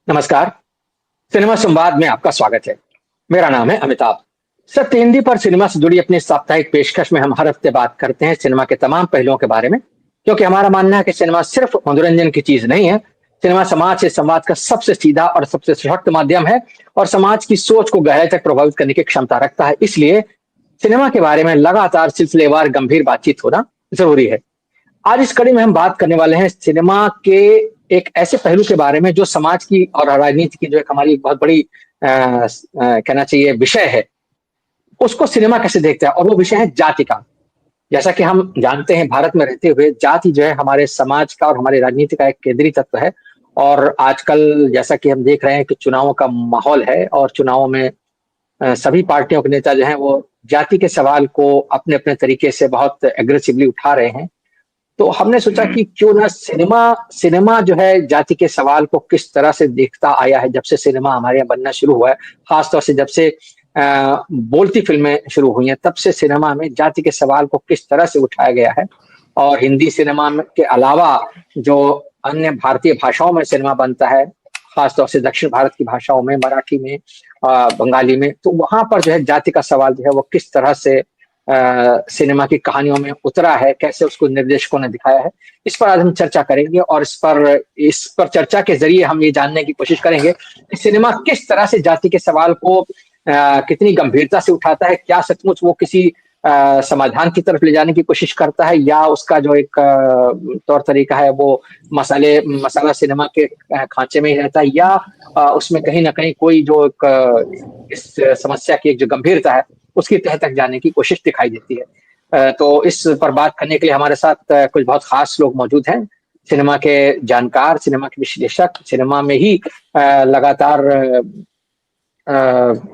नमस्कार। सिनेमा संवाद में आपका स्वागत है। मेरा नाम है अमिताभ। सत्य हिंदी पर सिनेमा से जुड़ी अपनी साप्ताहिक पेशकश में हम हर हफ्ते बात करते हैं सिनेमा के तमाम पहलुओं के बारे में, क्योंकि हमारा मानना है कि सिनेमा सिर्फ मनोरंजन की चीज नहीं है। सिनेमा समाज से संवाद का सबसे सीधा और सबसे सशक्त माध्यम है और समाज की सोच को गहराई तक प्रभावित करने की क्षमता रखता है। इसलिए सिनेमा के बारे में लगातार सिलसिलेवार गंभीर बातचीत होना जरूरी है। आज इस कड़ी में हम बात करने वाले हैं सिनेमा के एक ऐसे पहलू के बारे में जो समाज की और राजनीति की जो एक हमारी बहुत बड़ी कहना चाहिए विषय है, उसको सिनेमा कैसे देखता है, और वो विषय है जाति का। जैसा कि हम जानते हैं, भारत में रहते हुए जाति जो है हमारे समाज का और हमारी राजनीति का एक केंद्रीय तत्व है। और आजकल जैसा कि हम देख रहे हैं कि चुनावों का माहौल है और चुनावों में सभी पार्टियों के नेता जो हैं वो जाति के सवाल को अपने अपने तरीके से बहुत एग्रेसिवली उठा रहे हैं। तो हमने सोचा कि क्यों ना सिनेमा सिनेमा जो है जाति के सवाल को किस तरह से देखता आया है जब से सिनेमा हमारे यहाँ बनना शुरू हुआ है। खासतौर से जब से बोलती फिल्में शुरू हुई हैं, तब से सिनेमा में जाति के सवाल को किस तरह से उठाया गया है। और हिंदी सिनेमा में के अलावा जो अन्य भारतीय भाषाओं में सिनेमा बनता है, खासतौर से दक्षिण भारत की भाषाओं में, मराठी में, बंगाली में, तो वहां पर जो है जाति का सवाल जो है वो किस तरह से सिनेमा की कहानियों में उतरा है, कैसे उसको निर्देशकों ने दिखाया है, इस पर आज हम चर्चा करेंगे। और इस पर चर्चा के जरिए हम ये जानने की कोशिश करेंगे कि सिनेमा किस तरह से जाति के सवाल को कितनी गंभीरता से उठाता है। क्या सचमुच वो किसी समाधान की तरफ ले जाने की कोशिश करता है, या उसका जो एक तौर तरीका है वो मसाला सिनेमा के खांचे में ही रहता है, या उसमें कहीं ना कहीं कोई जो एक इस समस्या की एक जो गंभीरता है उसकी तह तक जाने की कोशिश दिखाई देती है। तो इस पर बात करने के लिए हमारे साथ कुछ बहुत खास लोग मौजूद हैं। सिनेमा के जानकार, सिनेमा के विश्लेषक, सिनेमा में ही लगातार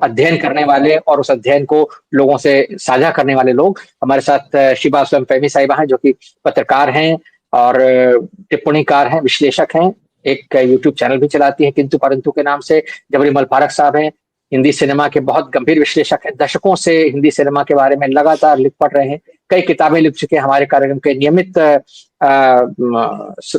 अध्ययन करने वाले और उस अध्ययन को लोगों से साझा करने वाले लोग हमारे साथ शिबा स्वयं फहमी साहिबा हैं, जो कि पत्रकार हैं और टिप्पणीकार हैं, विश्लेषक हैं, एक यूट्यूब चैनल भी चलाती हैं किंतु परंतु के नाम से। जबरी मल फारक साहब हैं, हिंदी सिनेमा के बहुत गंभीर विश्लेषक हैं, दशकों से हिंदी सिनेमा के बारे में लगातार लिख पढ़ रहे हैं, कई किताबें लिख चुके हैं, हमारे कार्यक्रम के नियमित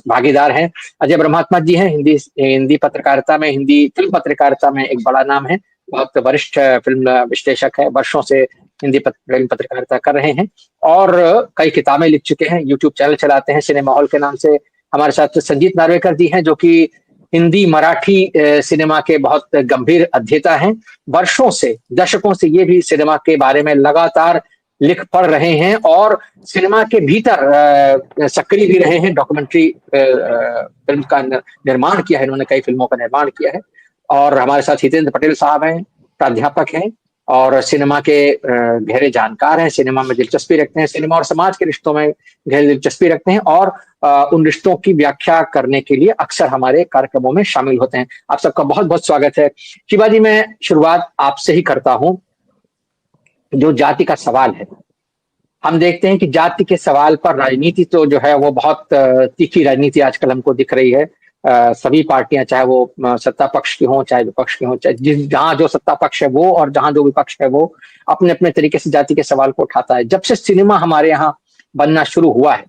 भागीदार हैं। अजय ब्रह्मात्मा जी हैं, हिंदी हिंदी पत्रकारिता में, हिंदी फिल्म पत्रकारिता में एक बड़ा नाम है, बहुत वरिष्ठ फिल्म विश्लेषक है, वर्षों से हिंदी फिल्म पत्रकारिता कर रहे हैं और कई किताबें लिख चुके हैं, यूट्यूब चैनल चलाते हैं सिनेमा हॉल के नाम से। हमारे साथ संजीत नार्वेकर जी हैं, जो कि हिंदी मराठी सिनेमा के बहुत गंभीर अध्येता हैं, वर्षों से, दशकों से ये भी सिनेमा के बारे में लगातार लिख पढ़ रहे हैं और सिनेमा के भीतर सक्रिय भी रहे हैं। डॉक्यूमेंट्री फिल्म का निर्माण किया है इन्होंने, कई फिल्मों का निर्माण किया है। और हमारे साथ हितेंद्र पटेल साहब हैं, प्राध्यापक हैं और सिनेमा के गहरे जानकार हैं, सिनेमा में दिलचस्पी रखते हैं, सिनेमा और समाज के रिश्तों में गहरी दिलचस्पी रखते हैं और उन रिश्तों की व्याख्या करने के लिए अक्सर हमारे कार्यक्रमों में शामिल होते हैं। आप सबका बहुत बहुत स्वागत है। शिवा जी, मैं शुरुआत आपसे ही करता हूं। जो जाति का सवाल है, हम देखते हैं कि जाति के सवाल पर राजनीति तो जो है वो बहुत तीखी राजनीति आजकल हमको दिख रही है। सभी पार्टियां, चाहे वो सत्ता पक्ष की हों चाहे विपक्ष की हों, चाहे जहां जो सत्ता पक्ष है वो और जहां जो विपक्ष है वो अपने अपने तरीके से जाति के सवाल को उठाता है। जब से सिनेमा हमारे यहाँ बनना शुरू हुआ है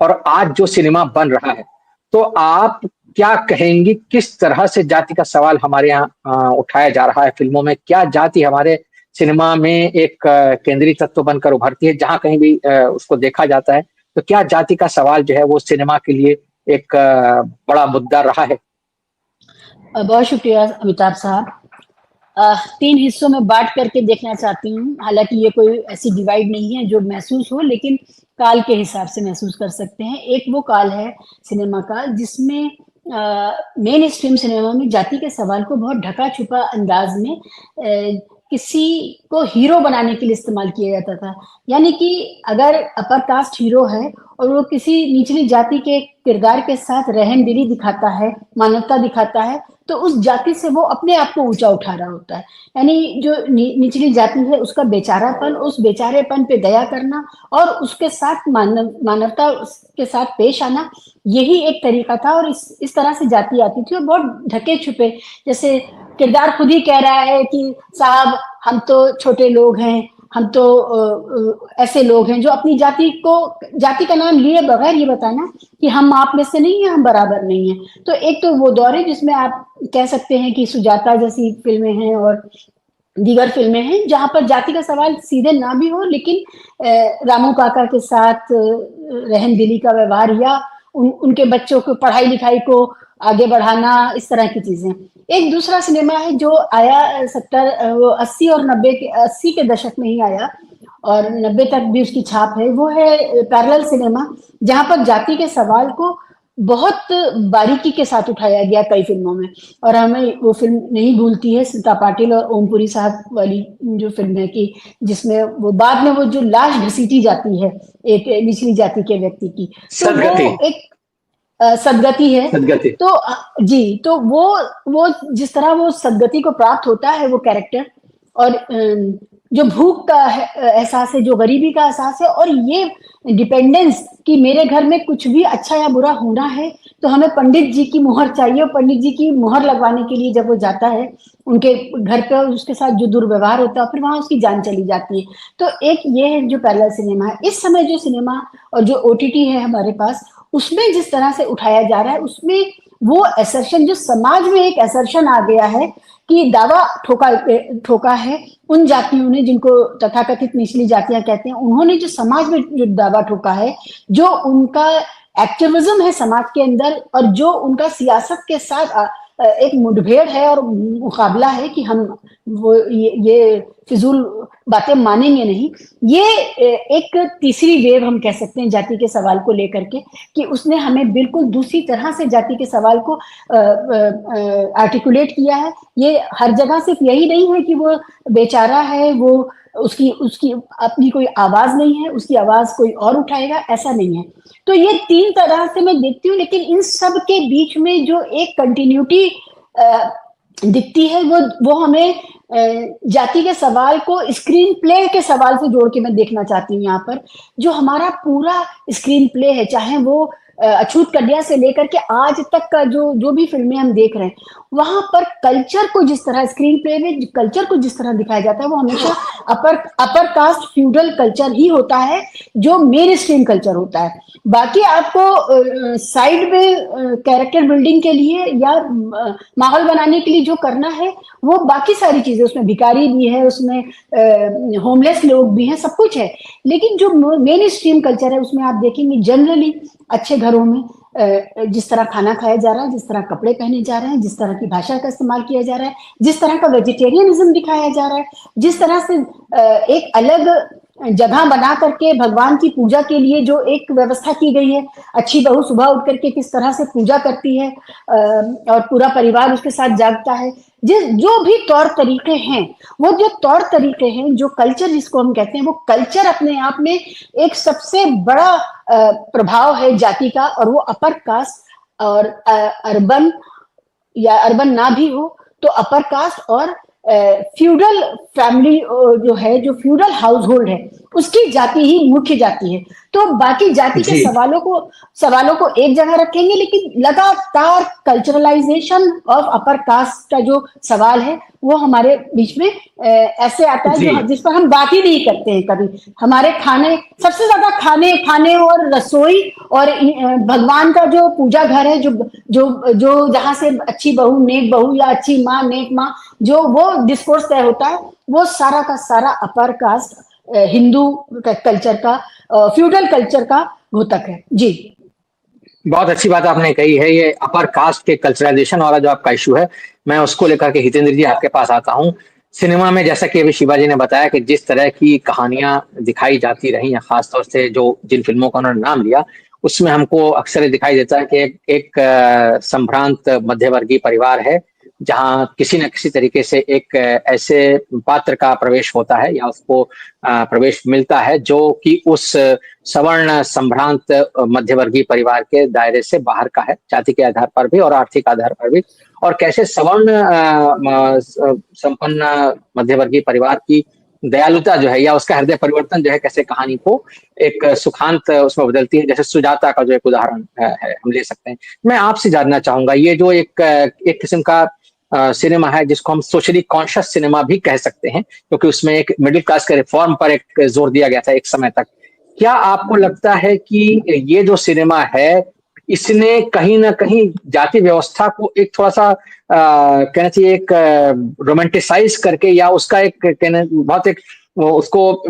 और आज जो सिनेमा बन रहा है, तो आप क्या कहेंगी, किस तरह से जाति का सवाल हमारे यहाँ उठाया जा रहा है फिल्मों में? क्या जाति हमारे सिनेमा में एक केंद्रीय तत्व बनकर उभरती है? जहां कहीं भी उसको देखा जाता है, तो क्या जाति का सवाल जो है वो सिनेमा के लिए एक बड़ा मुद्दा रहा है? बहुत शुक्रिया अमिताभ साहब। 3 हिस्सों में बांट करके देखना चाहती हूँ। हालांकि ये कोई ऐसी डिवाइड नहीं है जो महसूस हो, लेकिन काल के हिसाब से महसूस कर सकते हैं। एक वो काल है सिनेमा का जिसमें मेन स्ट्रीम सिनेमा में जाति के सवाल को बहुत ढका छुपा अंदाज में किसी को हीरो बनाने के लिए इस्तेमाल किया जाता था। यानी कि अगर अपर कास्ट हीरो है और वो किसी निचली जाति के किरदार के साथ रहम दिली दिखाता है, मानवता दिखाता है, तो उस जाति से वो अपने आप को ऊंचा उठा रहा होता है। यानी जो निचली जाति है उसका बेचारापन, उस बेचारेपन पे दया करना और उसके साथ मानवता के साथ पेश आना, यही एक तरीका था। और इस तरह से जाति आती थी और बहुत ढके छुपे, जैसे किरदार खुद ही कह रहा है कि साहब हम तो छोटे लोग हैं, हम तो ऐसे लोग हैं जो अपनी जाति का नाम लिए बगैर ये बताना कि हम आप में से नहीं है, हम बराबर नहीं है। तो एक तो वो दौर है जिसमें आप कह सकते हैं कि सुजाता जैसी फिल्में हैं और दीगर फिल्में हैं जहां पर जाति का सवाल सीधे ना भी हो, लेकिन रामू काका के साथ रहम दिली का व्यवहार या उनके बच्चों को पढ़ाई लिखाई को आगे बढ़ाना, इस तरह की चीजें। एक दूसरा सिनेमा है जो आया 80 और 80 के दशक में ही आया और 90 तक भी उसकी छाप है, वो है पैरेलल सिनेमा, जहां पर जाति के सवाल को बहुत बारीकी के साथ उठाया गया कई फिल्मों में। और हमें वो फिल्म नहीं भूलती है स्मिता पाटिल और ओमपुरी साहब वाली जो फिल्म है कि जिसमें वो बाद में वो जो लाश घसीटी जाती है एक निचली जाति के व्यक्ति की, तो सदगति। वो एक सदगति है। सदगति। तो जी, तो वो जिस तरह वो सदगति को प्राप्त होता है वो कैरेक्टर, और जो भूख का एहसास है, जो गरीबी का एहसास है, और ये डिपेंडेंस कि मेरे घर में कुछ भी अच्छा या बुरा होना है तो हमें पंडित जी की मुहर चाहिए, और पंडित जी की मुहर लगवाने के लिए जब वो जाता है उनके घर पे, उसके साथ जो दुर्व्यवहार होता है, फिर वहां उसकी जान चली जाती है। तो एक ये है जो पैरेलल सिनेमा है। इस समय जो सिनेमा और जो ओटीटी है हमारे पास, उसमें जिस तरह से उठाया जा रहा है, उसमें वो असर्शन, जो समाज में एक असर्शन आ गया है कि दावा ठोका है उन जातियों ने जिनको तथाकथित निचली जातियां कहते हैं, उन्होंने जो समाज में जो दावा ठोका है, जो उनका एक्टिविज्म है समाज के अंदर, और जो उनका सियासत के साथ एक मुठभेड़ है और मुकाबला है कि हम वो ये फिजूल बातें मानेंगे नहीं। ये एक तीसरी वेव हम कह सकते हैं जाति के सवाल को लेकर के, कि उसने हमें बिल्कुल दूसरी तरह से जाति के सवाल को आर्टिकुलेट किया है। ये हर जगह सिर्फ यही नहीं है कि वो बेचारा है, वो उसकी अपनी कोई आवाज नहीं है, उसकी आवाज कोई और उठाएगा, ऐसा नहीं है। तो ये तीन तरह से मैं देखती हूँ, लेकिन इन सब के बीच में जो एक कंटिन्यूटी दिखती है वो हमें जाति के सवाल को स्क्रीन प्ले के सवाल से जोड़ के मैं देखना चाहती हूँ। यहाँ पर जो हमारा पूरा स्क्रीन प्ले है, चाहे वो अछूत कन्या से लेकर के आज तक का जो भी फिल्में हम देख रहे हैं, वहां पर कल्चर को जिस तरह स्क्रीन प्ले में कल्चर को जिस तरह दिखाया जाता है, वो हमेशा अपर कास्ट फ्यूडल कल्चर ही होता है, जो मेन स्ट्रीम कल्चर होता है। बाकी आपको साइड में कैरेक्टर बिल्डिंग के लिए या माहौल बनाने के लिए जो करना है, वो बाकी सारी चीजें, उसमें भिखारी भी है, उसमें होमलेस लोग भी हैं, सब कुछ है। लेकिन जो मेन स्ट्रीम कल्चर है, उसमें आप देखेंगे जनरली अच्छे घरों में जिस तरह खाना खाया जा रहा है, जिस तरह कपड़े पहने जा रहे हैं, जिस तरह की भाषा का इस्तेमाल किया जा रहा है, जिस तरह का वेजिटेरियनिज्म दिखाया जा रहा है, जिस तरह से एक अलग जगह बना करके भगवान की पूजा के लिए जो एक व्यवस्था की गई है, अच्छी बहू सुबह उठ करके किस तरह से पूजा करती है और पूरा परिवार उसके साथ जागता है, जो भी तौर तरीके हैं, वो जो तौर तरीके हैं, जो कल्चर जिसको हम कहते हैं, वो कल्चर अपने आप में एक सबसे बड़ा प्रभाव है जाति का। और वो अपर कास्ट और अर्बन या अर्बन ना भी हो तो अपर कास्ट और फ्यूडल फैमिली जो है, जो फ्यूडल हाउस होल्ड है, उसकी जाति ही मुख्य जाति है। तो बाकी जाति के सवालों को एक जगह रखेंगे, लेकिन लगातार कल्चरलाइजेशन ऑफ अपर कास्ट का जो सवाल है वो हमारे बीच में ऐसे आता है जिस पर हम बात ही नहीं करते हैं कभी। हमारे खाने, सबसे ज्यादा खाने और रसोई और भगवान का जो पूजा घर है, जो जहां से अच्छी बहू नेक बहू या अच्छी माँ नेक माँ, जो वो डिस्कोर्स तय होता है, वो सारा का सारा अपर कास्ट हिंदू कल्चर का, फ्यूडल कल्चर का घोतक है। जी, बहुत अच्छी बात आपने कही है। ये अपर कास्ट के कल्चराइजेशन वाला जो आपका इशू है, मैं उसको लेकर के हितेंद्र जी आपके पास आता हूँ। सिनेमा में जैसा कि अभी शिवाजी ने बताया कि जिस तरह की कहानियां दिखाई जाती रही हैं, खासतौर से जो जिन फिल्मों का उन्होंने नाम लिया, उसमें हमको अक्सर दिखाई देता है कि एक संभ्रांत मध्यवर्गीय परिवार है, जहां किसी न किसी तरीके से एक ऐसे पात्र का प्रवेश होता है या उसको प्रवेश मिलता है जो कि उस सवर्ण संभ्रांत मध्यवर्गीय परिवार के दायरे से बाहर का है, जाति के आधार पर भी और आर्थिक आधार पर भी। और कैसे सवर्ण संपन्न मध्यवर्गीय परिवार की दयालुता जो है या उसका हृदय परिवर्तन जो है, कैसे कहानी को एक सुखांत उसमें बदलती है। जैसे सुजाता का जो एक उदाहरण है हम ले सकते हैं। मैं आपसे जानना चाहूंगा, ये जो एक किस्म का सिनेमा है जिसको हम सोशली कॉन्शियस सिनेमा भी कह सकते हैं, क्योंकि उसमें एक मिडिल क्लास के रिफॉर्म पर एक जोर दिया गया था एक समय तक। क्या आपको लगता है कि ये जो सिनेमा है इसने कहीं ना कहीं जाति व्यवस्था को एक थोड़ा सा कहना चाहिए एक रोमांटिसाइज करके, या उसका एक कहना बहुत एक उसको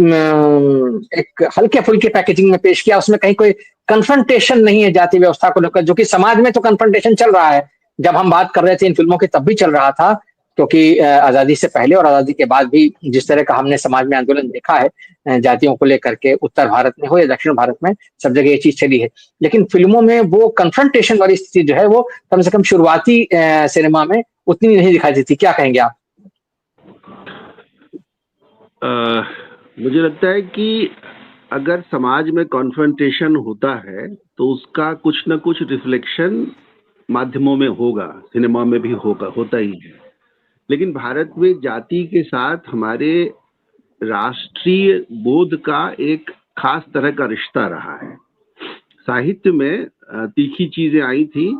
एक हल्के फुल्के पैकेजिंग में पेश किया, उसमें कहीं कोई कन्फ्रंटेशन नहीं है जाति व्यवस्था को लेकर, जो कि समाज में तो कन्फ्रंटेशन चल रहा है। जब हम बात कर रहे थे इन फिल्मों की तब भी चल रहा था, क्योंकि आजादी से पहले और आजादी के बाद भी जिस तरह का हमने समाज में आंदोलन देखा है जातियों को लेकर के, उत्तर भारत में हो या दक्षिण भारत में, सब जगह ये चीज चली है। लेकिन फिल्मों में वो कन्फ्रंटेशन वाली स्थिति जो है वो कम से कम शुरुआती सिनेमा में उतनी नहीं दिखाई देती। क्या कहेंगे आप? मुझे लगता है कि अगर समाज में कॉन्फ्रंटेशन होता है तो उसका कुछ ना कुछ रिफ्लेक्शन माध्यमों में होगा, सिनेमा में भी होगा, होता ही है। लेकिन भारत में जाति के साथ हमारे राष्ट्रीय बोध का एक खास तरह का रिश्ता रहा है। साहित्य में तीखी चीजें आई थी,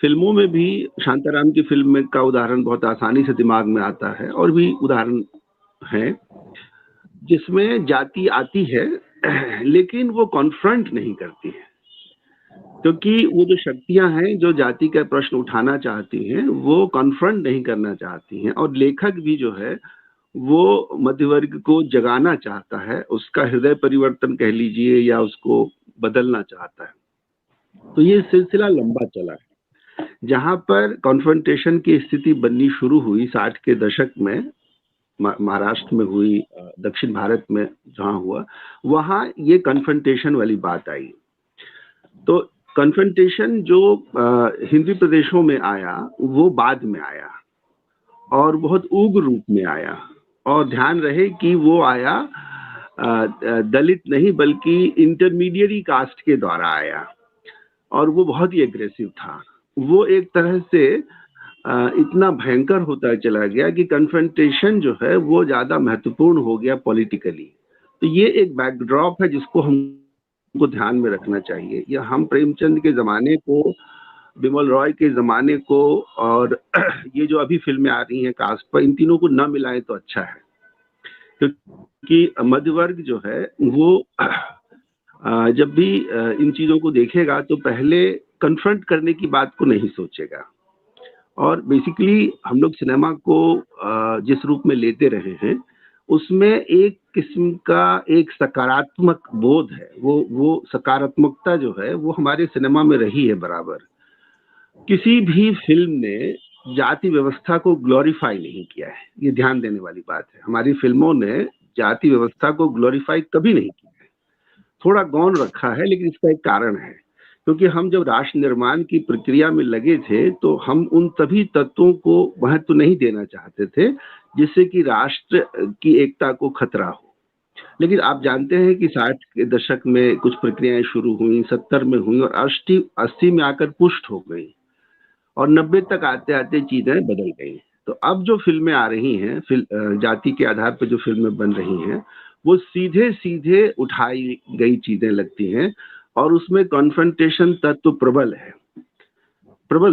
फिल्मों में भी शांताराम की फिल्म में का उदाहरण बहुत आसानी से दिमाग में आता है, और भी उदाहरण हैं जिसमें जाति आती है लेकिन वो कॉन्फ्रंट नहीं करती है, क्योंकि वो जो शक्तियां हैं जो जाति का प्रश्न उठाना चाहती हैं वो कॉन्फ्रंट नहीं करना चाहती हैं, और लेखक भी जो है वो मध्य वर्ग को जगाना चाहता है, उसका हृदय परिवर्तन कह लीजिए या उसको बदलना चाहता है। तो ये सिलसिला लंबा चला है। जहां पर कॉन्फ्रंटेशन की स्थिति बननी शुरू हुई 60 के दशक में, महाराष्ट्र में हुई, दक्षिण भारत में जहां हुआ, वहां ये कन्फ्रंटेशन वाली बात आई। तो कन्फ्रंटेशन जो हिंदी प्रदेशों में आया वो बाद में आया और बहुत उग्र रूप में आया, और ध्यान रहे कि वो आया दलित नहीं बल्कि इंटरमीडिएट कास्ट के द्वारा आया, और वो बहुत ही एग्रेसिव था। वो एक तरह से इतना भयंकर होता चला गया कि कन्फ्रंटेशन जो है वो ज्यादा महत्वपूर्ण हो गया पॉलिटिकली। तो ये एक बैकड्रॉप है जिसको हमको ध्यान में रखना चाहिए। या हम प्रेमचंद के जमाने को, बिमल रॉय के जमाने को, और ये जो अभी फिल्में आ रही हैं कास्ट पर, इन तीनों को न मिलाएं तो अच्छा है, क्योंकि मध्य वर्ग जो है वो जब भी इन चीजों को देखेगा तो पहले कन्फ्रंट करने की बात को नहीं सोचेगा। और बेसिकली हम लोग सिनेमा को जिस रूप में लेते रहे हैं उसमें एक किस्म का एक सकारात्मक बोध है, वो सकारात्मकता जो है वो हमारे सिनेमा में रही है बराबर। किसी भी फिल्म ने जाति व्यवस्था को ग्लोरीफाई नहीं किया है, ये ध्यान देने वाली बात है। हमारी फिल्मों ने जाति व्यवस्था को ग्लोरीफाई कभी नहीं किया है, थोड़ा गौण रखा है, लेकिन इसका एक कारण है, क्योंकि हम जब राष्ट्र निर्माण की प्रक्रिया में लगे थे तो हम उन सभी तत्वों को महत्व नहीं देना चाहते थे जिससे कि राष्ट्र की एकता को खतरा हो। लेकिन आप जानते हैं कि 60 के दशक में कुछ प्रक्रियाएं शुरू हुई, 70 में हुई, और 80 में आकर पुष्ट हो गई, और 90 तक आते आते चीजें बदल गई। तो अब जो फिल्में आ रही हैं, जाति के आधार पर जो फिल्में बन रही हैं, वो सीधे सीधे उठाई गई चीजें लगती हैं, और उसमें कॉन्फ्रंटेशन तत्व प्रबल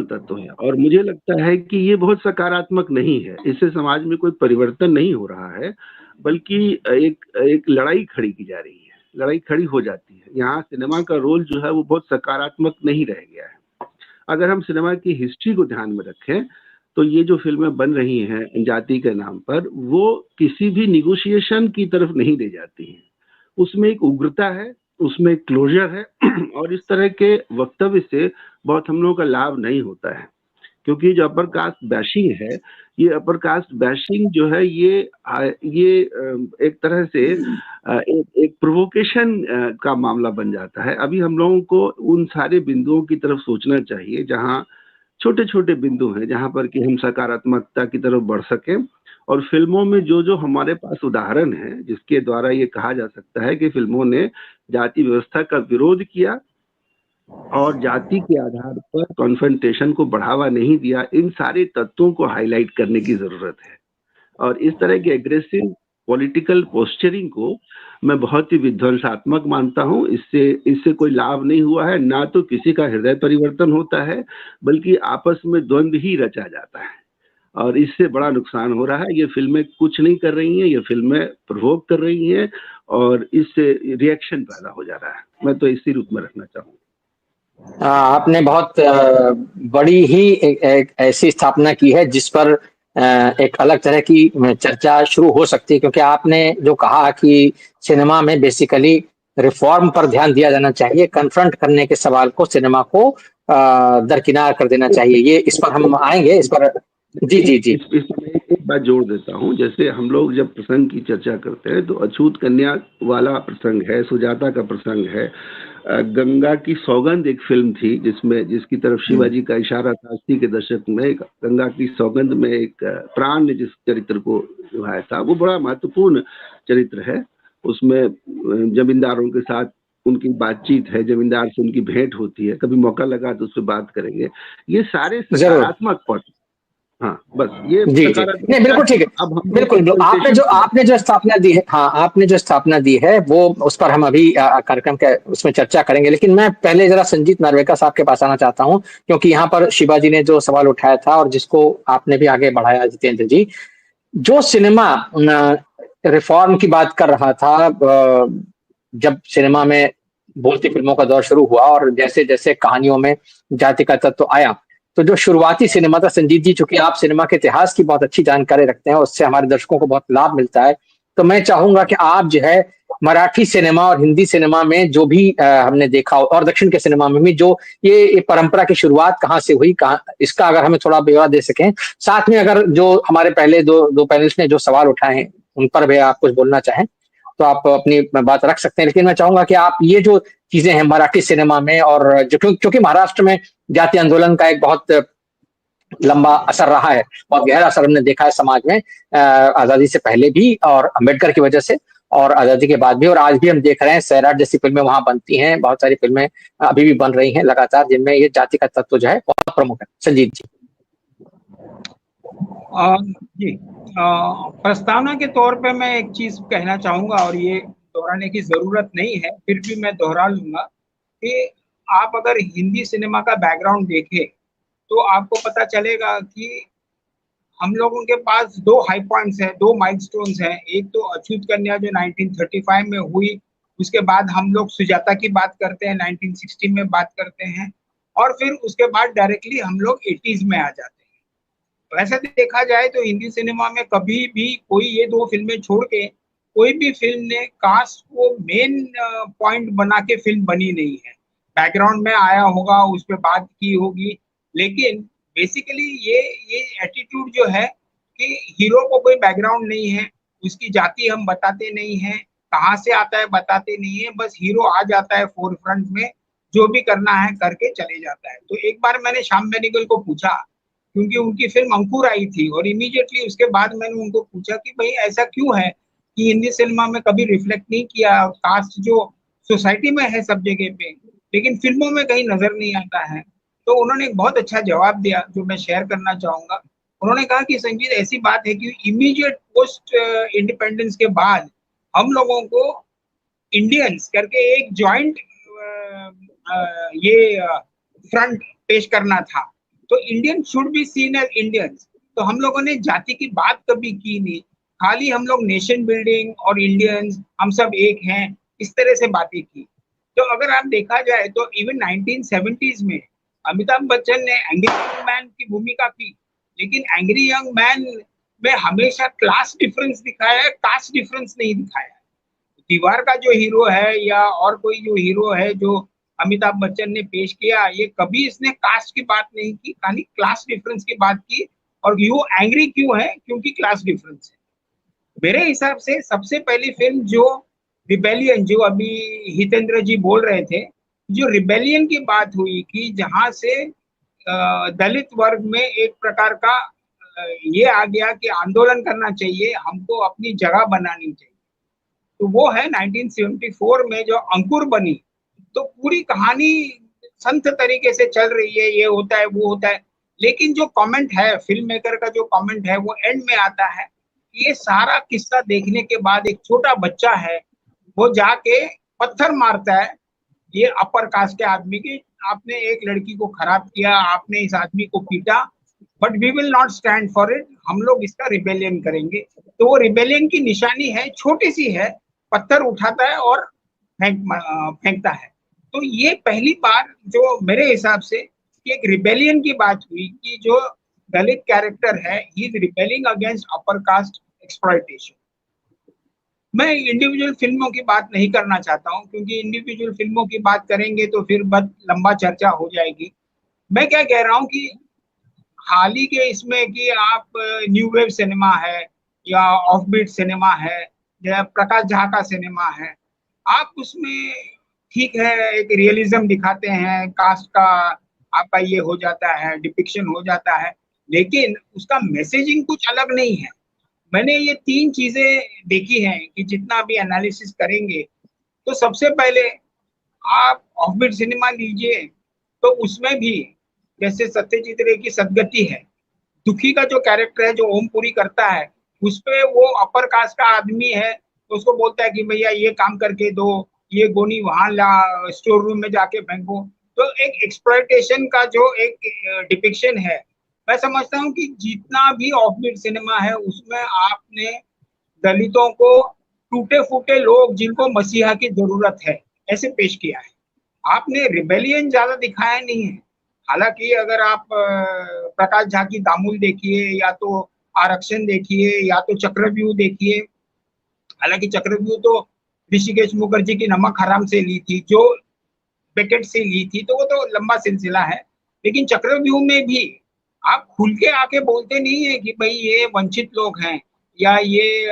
तत्व है। और मुझे लगता है कि ये बहुत सकारात्मक नहीं है, इससे समाज में कोई परिवर्तन नहीं हो रहा है, बल्कि एक लड़ाई खड़ी की जा रही है, लड़ाई खड़ी हो जाती है। यहाँ सिनेमा का रोल जो है वो बहुत सकारात्मक नहीं रह गया है। अगर हम सिनेमा की हिस्ट्री को ध्यान में रखें तो ये जो फिल्में बन रही हैं जाति के नाम पर, वो किसी भी निगोशिएशन की तरफ नहीं ले जाती हैं। उसमें एक उग्रता है, उसमें क्लोजर है, और इस तरह के वक्तव्य से बहुत हम लोगों का लाभ नहीं होता है, क्योंकि जो अपर कास्ट बैशिंग है, ये अपर कास्ट बैशिंग जो है ये एक तरह से एक प्रोवोकेशन का मामला बन जाता है। अभी हम लोगों को उन सारे बिंदुओं की तरफ सोचना चाहिए जहां छोटे छोटे बिंदु हैं, जहां पर कि हम सकारात्मकता की तरफ बढ़ सकें। और फिल्मों में जो हमारे पास उदाहरण है जिसके द्वारा ये कहा जा सकता है कि फिल्मों ने जाति व्यवस्था का विरोध किया और जाति के आधार पर कॉन्फ्रंटेशन को बढ़ावा नहीं दिया, इन सारे तत्वों को हाईलाइट करने की जरूरत है। और इस तरह के एग्रेसिव पॉलिटिकल पोस्चरिंग को मैं बहुत ही विध्वंसात्मक मानता हूं। इससे कोई लाभ नहीं हुआ है, ना तो किसी का हृदय परिवर्तन होता है, बल्कि आपस में द्वंद्व ही रचा जाता है। और इससे बड़ा नुकसान हो रहा है। ये फिल्में कुछ नहीं कर रही हैं, ये फिल्में प्रोवोक कर रही हैं और इससे रिएक्शन पैदा हो जा रहा है। मैं तो इसी रूप में रखना चाहूँगा। आपने बहुत बड़ी ही एक ऐसी स्थापना की है जिस पर एक अलग तरह की चर्चा शुरू हो सकती है, क्योंकि आपने जो कहा कि सिनेमा में बेसिकली रिफॉर्म पर ध्यान दिया जाना चाहिए, कन्फ्रंट करने के सवाल को सिनेमा को दरकिनार कर देना चाहिए। ये इस पर हम आएंगे, इस पर जी जी जी। इसमें एक बात जोड़ देता हूँ, जैसे हम लोग जब प्रसंग की चर्चा करते हैं तो अछूत कन्या वाला प्रसंग है, सुजाता का प्रसंग है, गंगा की सौगंध एक फिल्म थी जिसकी तरफ शिवाजी का इशारा था 80 के दशक में। गंगा की सौगंध में एक प्राण ने जिस चरित्र को निभाया था वो बड़ा महत्वपूर्ण चरित्र है। उसमें जमींदारों के साथ उनकी बातचीत है, जमींदार से उनकी भेंट होती है, कभी मौका लगा तो उस पर बात करेंगे। ये सारे सकारात्मक पक्ष। हाँ, बस ये जी जी, नहीं बिल्कुल ठीक है। बिल्कुल, आपने जो स्थापना दी है, हाँ आपने जो स्थापना दी है वो उस पर हम अभी कार्यक्रम के उसमें चर्चा करेंगे, लेकिन मैं पहले जरा संजीत नार्वेकर साहब के पास आना चाहता हूँ, क्योंकि यहाँ पर शिवाजी ने जो सवाल उठाया था और जिसको आपने भी आगे बढ़ाया जितेंद्र जी, जो सिनेमा रिफॉर्म की बात कर रहा था, जब सिनेमा में बोलती फिल्मों का दौर शुरू हुआ और जैसे जैसे कहानियों में जाति का तत्व आया, तो जो शुरुआती सिनेमा था, संजीत जी चूंकि आप सिनेमा के इतिहास की बहुत अच्छी जानकारी रखते हैं, उससे हमारे दर्शकों को बहुत लाभ मिलता है, तो मैं चाहूंगा कि आप जो है मराठी सिनेमा और हिंदी सिनेमा में जो भी हमने देखा और दक्षिण के सिनेमा में भी जो ये परंपरा की शुरुआत कहाँ से हुई, कहाँ, इसका अगर हमें थोड़ा ब्यौरा दे सकें। साथ में अगर जो हमारे पहले दो पैनलिस्ट ने जो सवाल उठाए हैं उन पर भी आप कुछ बोलना चाहें तो आप अपनी बात रख सकते हैं, लेकिन मैं चाहूंगा कि आप ये जो चीजें हैं मराठी सिनेमा में, और जो क्योंकि महाराष्ट्र में जातीय आंदोलन का एक बहुत लंबा असर रहा है, बहुत गहरा असर हमने देखा है समाज में, आजादी से पहले भी और अम्बेडकर की वजह से और आजादी के बाद भी, और आज भी हम देख रहे हैं सैराट जैसी फिल्में वहां बनती हैं, बहुत सारी फिल्में अभी भी बन रही हैं लगातार जिनमें ये जाति का तत्व जो है बहुत प्रमुख है। संजीत जी। जी, प्रस्तावना के तौर पे मैं एक चीज कहना चाहूंगा और ये दोहराने की जरूरत नहीं है, फिर भी मैं दोहरा लूंगा कि आप अगर हिंदी सिनेमा का बैकग्राउंड देखें तो आपको पता चलेगा कि हम लोगों के पास दो हाई पॉइंट्स हैं, दो माइलस्टोन्स हैं। एक तो अछूत कन्या जो 1935 में हुई, उसके बाद हम लोग सुजाता की बात करते हैं, 1960 में बात करते हैं, और फिर उसके बाद डायरेक्टली हम लोग 80s में आ जाते हैं। वैसे देखा जाए तो हिंदी सिनेमा में कभी भी कोई ये दो फिल्में छोड़ के कोई भी फिल्म ने कास्ट को मेन पॉइंट बना के फिल्म बनी नहीं है। बैकग्राउंड में आया होगा, उस पर बात की होगी, लेकिन बेसिकली ये एटीट्यूड जो है कि हीरो को कोई बैकग्राउंड नहीं है, उसकी जाति हम बताते नहीं है, कहाँ से आता है बताते नहीं है, बस हीरो आ जाता है फोर फ्रंट में, जो भी करना है करके चले जाता है। तो एक बार मैंने श्याम बेनेगल को पूछा, क्योंकि उनकी फिल्म अंकुर आई थी, और इमीडिएटली उसके बाद मैंने उनको पूछा कि भाई ऐसा क्यों है कि हिंदी सिनेमा में कभी रिफ्लेक्ट नहीं किया कास्ट जो सोसाइटी में है सब जगह पे, लेकिन फिल्मों में कहीं नजर नहीं आता है। तो उन्होंने एक बहुत अच्छा जवाब दिया जो मैं शेयर करना चाहूंगा। उन्होंने कहा कि संजीत ऐसी बात है कि इमीडिएट पोस्ट इंडिपेंडेंस के बाद हम लोगों को इंडियंस करके एक जॉइंट ये फ्रंट पेश करना था, तो Indian should be seen as Indians. तो हम लोगों ने जाति की बात कभी की नहीं, खाली हम लोग नेशन बिल्डिंग और इंडियंस हम सब एक हैं इस तरह से बातें की। तो अगर आप देखा जाए तो इवन 1970s में अमिताभ बच्चन ने एंग्री यंग मैन की भूमिका की, लेकिन एंग्री यंग मैन में हमेशा क्लास डिफरेंस दिखाया है, कास्ट डिफरेंस नहीं दिखाया है। दीवार का जो हीरो है या और कोई जो हीरो है जो अमिताभ बच्चन ने पेश किया, ये कभी इसने कास्ट की बात नहीं की, खाली क्लास डिफरेंस की बात की। और वो एंग्री क्यों है? क्योंकि क्लास डिफरेंस है। मेरे हिसाब से सबसे पहली फिल्म जो रिबेलियन, जो अभी हितेंद्र जी बोल रहे थे, जो रिबेलियन की बात हुई कि जहां से दलित वर्ग में एक प्रकार का ये आ गया कि आंदोलन करना चाहिए, हमको अपनी जगह बनानी चाहिए, तो वो है 1974 में जो अंकुर बनी। तो पूरी कहानी संत तरीके से चल रही है, ये होता है वो होता है, लेकिन जो कमेंट है फिल्म मेकर का, जो कमेंट है वो एंड में आता है। ये सारा किस्सा देखने के बाद एक छोटा बच्चा है वो जाके पत्थर मारता है ये अपर कास्ट के आदमी की, आपने एक लड़की को खराब किया, आपने इस आदमी को पीटा, but we will not stand for it. हम लोग इसका रिबेलियन करेंगे। तो वो रिबेलियन की निशानी है, छोटी सी है, पत्थर उठाता है और फेंकता है। तो ये पहली बार जो मेरे हिसाब से कि एक रिबेलियन की बात हुई कि जो दलित कैरेक्टर है, he is rebelling against upper caste exploitation. मैं इंडिविजुअल फिल्मों की बात नहीं करना चाहता हूं, क्योंकि इंडिविजुअल फिल्मों की बात करेंगे तो फिर बहुत लंबा चर्चा हो जाएगी। मैं क्या कह रहा हूं कि हाल ही के इसमें कि आप न्यू वेव सिनेमा है या ऑफबीट सिनेमा है या प्रकाश झा का सिनेमा है, आप उसमें ठीक है एक रियलिज्म दिखाते हैं, कास्ट का आपका ये हो जाता है, डिपिक्शन हो जाता है, लेकिन उसका मैसेजिंग कुछ अलग नहीं है। मैंने ये 3 चीजें देखी हैं कि जितना भी एनालिसिस करेंगे, तो सबसे पहले आप ऑफबीट सिनेमा लीजिए, तो उसमें भी जैसे सत्यजीत रे की सदगति है, दुखी का जो कैरेक्टर है जो ओमपुरी करता है, उस पे वो अपर कास्ट का आदमी है, तो उसको बोलता है कि भैया ये काम करके दो, ये गोनी वहां ला, स्टोर रूम में जाके फेंको। तो एक एक्सप्लॉयटेशन का जो एक डिपिक्शन है, मैं समझता हूँ कि जितना भी ऑफबीट सिनेमा है उसमें आपने दलितों को टूटे फूटे लोग जिनको मसीहा की जरूरत है ऐसे पेश किया है। आपने रिबेलियन ज्यादा दिखाया नहीं है। हालांकि अगर आप प्रकाश झा की दामुल देखिए या तो आरक्षण देखिए या तो चक्रव्यूह देखिए, हालांकि चक्रव्यूह तो ऋषिकेश मुखर्जी की नमक हराम से ली थी, जो बेकेट से ली थी, तो वो तो लंबा सिलसिला है। लेकिन चक्रव्यूह में भी आप खुल के आके बोलते नहीं है कि भाई ये वंचित लोग हैं या ये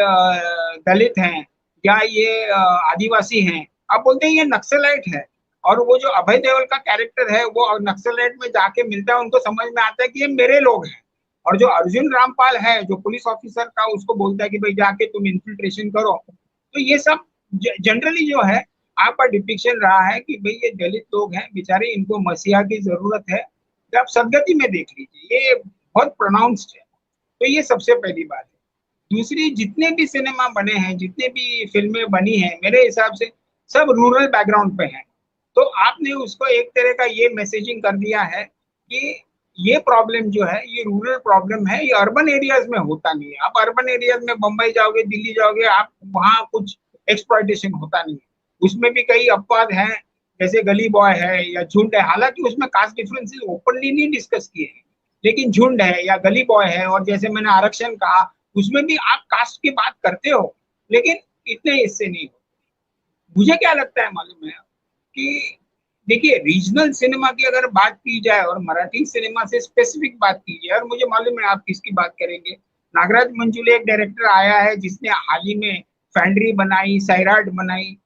दलित हैं या ये आदिवासी हैं, आप बोलते हैं ये नक्सलाइट है। और वो जो अभय देओल का कैरेक्टर है वो नक्सलाइट में जाके मिलता है, उनको समझ में आता है कि ये मेरे लोग हैं। और जो अर्जुन रामपाल है जो पुलिस ऑफिसर का, उसको बोलता है कि भाई जाके तुम इन्फिल्ट्रेशन करो। तो ये सब जनरली जो है आपका डिपिक्शन रहा है कि भाई ये दलित लोग हैं बेचारे, इनको मसीहा की जरूरत है। तो आप सदगति में देख लीजिए, ये बहुत प्रोनाउंस्ड है। तो ये सबसे पहली बात है। दूसरी, जितने भी सिनेमा बने हैं, जितने भी फिल्में बनी हैं, मेरे हिसाब से सब रूरल बैकग्राउंड पे हैं। तो आपने उसको एक तरह का ये मैसेजिंग कर दिया है कि ये प्रॉब्लम जो है ये रूरल प्रॉब्लम है, ये अर्बन एरियाज में होता नहीं है। आप अर्बन एरियाज में बम्बई जाओगे, दिल्ली जाओगे, आप वहाँ कुछ एक्सप्लॉयटेशन होता नहीं है। उसमें भी कई अपवाद हैं, जैसे गली बॉय है या झुंड है, हालांकि उसमें कास्ट डिफरेंसेस ओपनली नहीं डिस्कस किए हैं, लेकिन झुंड है या गली बॉय है, और जैसे मैंने आरक्षण कहा उसमें भी आप कास्ट की बात करते हो, लेकिन इतने इससे नहीं हो। मुझे क्या लगता है मालूम है कि देखिए, रीजनल सिनेमा की अगर बात की जाए और मराठी सिनेमा से स्पेसिफिक बात की जाए, और मुझे मालूम है आप किसकी बात करेंगे, नागराज मंजुले एक डायरेक्टर आया है जिसने हाल ही में फैंड्री बनाई, सैराट बनाई।